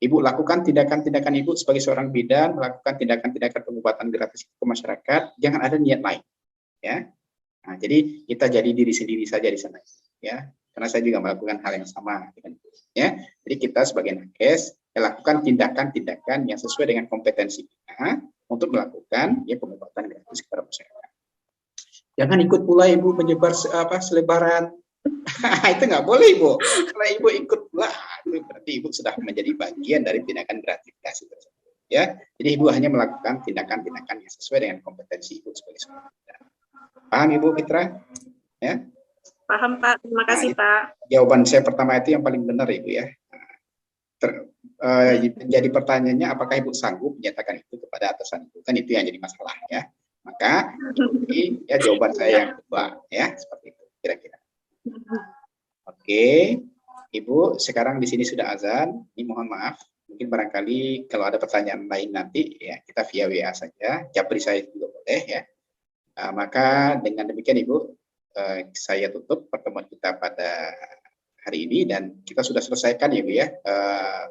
Ibu lakukan tindakan-tindakan Ibu sebagai seorang bidan, melakukan tindakan-tindakan pengobatan gratis ke masyarakat, jangan ada niat lain, ya. Nah, jadi kita jadi diri sendiri saja di sana, ya. Karena saya juga melakukan hal yang sama dengan Ibu, ya. Jadi kita sebagai nakes lakukan tindakan-tindakan yang sesuai dengan kompetensi kita untuk melakukan ya pengobatan gratis kepada masyarakat. Jangan ikut pula Ibu menyebar selebaran. Itu nggak boleh Ibu. Kalau Ibu ikut pula, itu berarti Ibu sudah menjadi bagian dari tindakan gratifikasi tersebut. Ya, jadi Ibu hanya melakukan tindakan-tindakan yang sesuai dengan kompetensi Ibu sebagai seorang bidan. Paham Ibu Fitra? Ya.
Paham Pak, terima kasih Pak.
Jawaban saya pertama itu yang paling benar Ibu ya. Jadi pertanyaannya apakah Ibu sanggup menyatakan itu kepada atasan Ibu, kan itu yang jadi masalah ya. Maka ini ya jawaban saya yang kedua ya, seperti itu kira-kira. Oke, Ibu sekarang di sini sudah azan. Ini mohon maaf, mungkin barangkali kalau ada pertanyaan lain nanti ya kita via WA saja, japri saya juga boleh ya. Maka dengan demikian Ibu saya tutup pertemuan kita pada hari ini dan kita sudah selesaikan ya Bu ya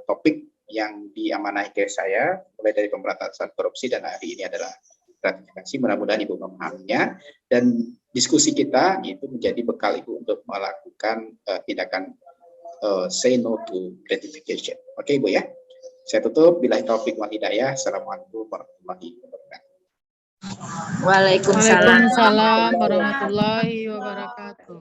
topik yang diamanahi ke saya mulai dari pemberantasan korupsi dan hari ini adalah gratifikasi. Mudah-mudahan Ibu memahaminya dan diskusi kita itu menjadi bekal Ibu untuk melakukan tindakan say no to gratification. Oke Ibu ya. Saya tutup. Billahi taufik wal hidayah. Assalamualaikum warahmatullahi wabarakatuh.
Waalaikumsalam.
Waalaikumsalam warahmatullahi wabarakatuh.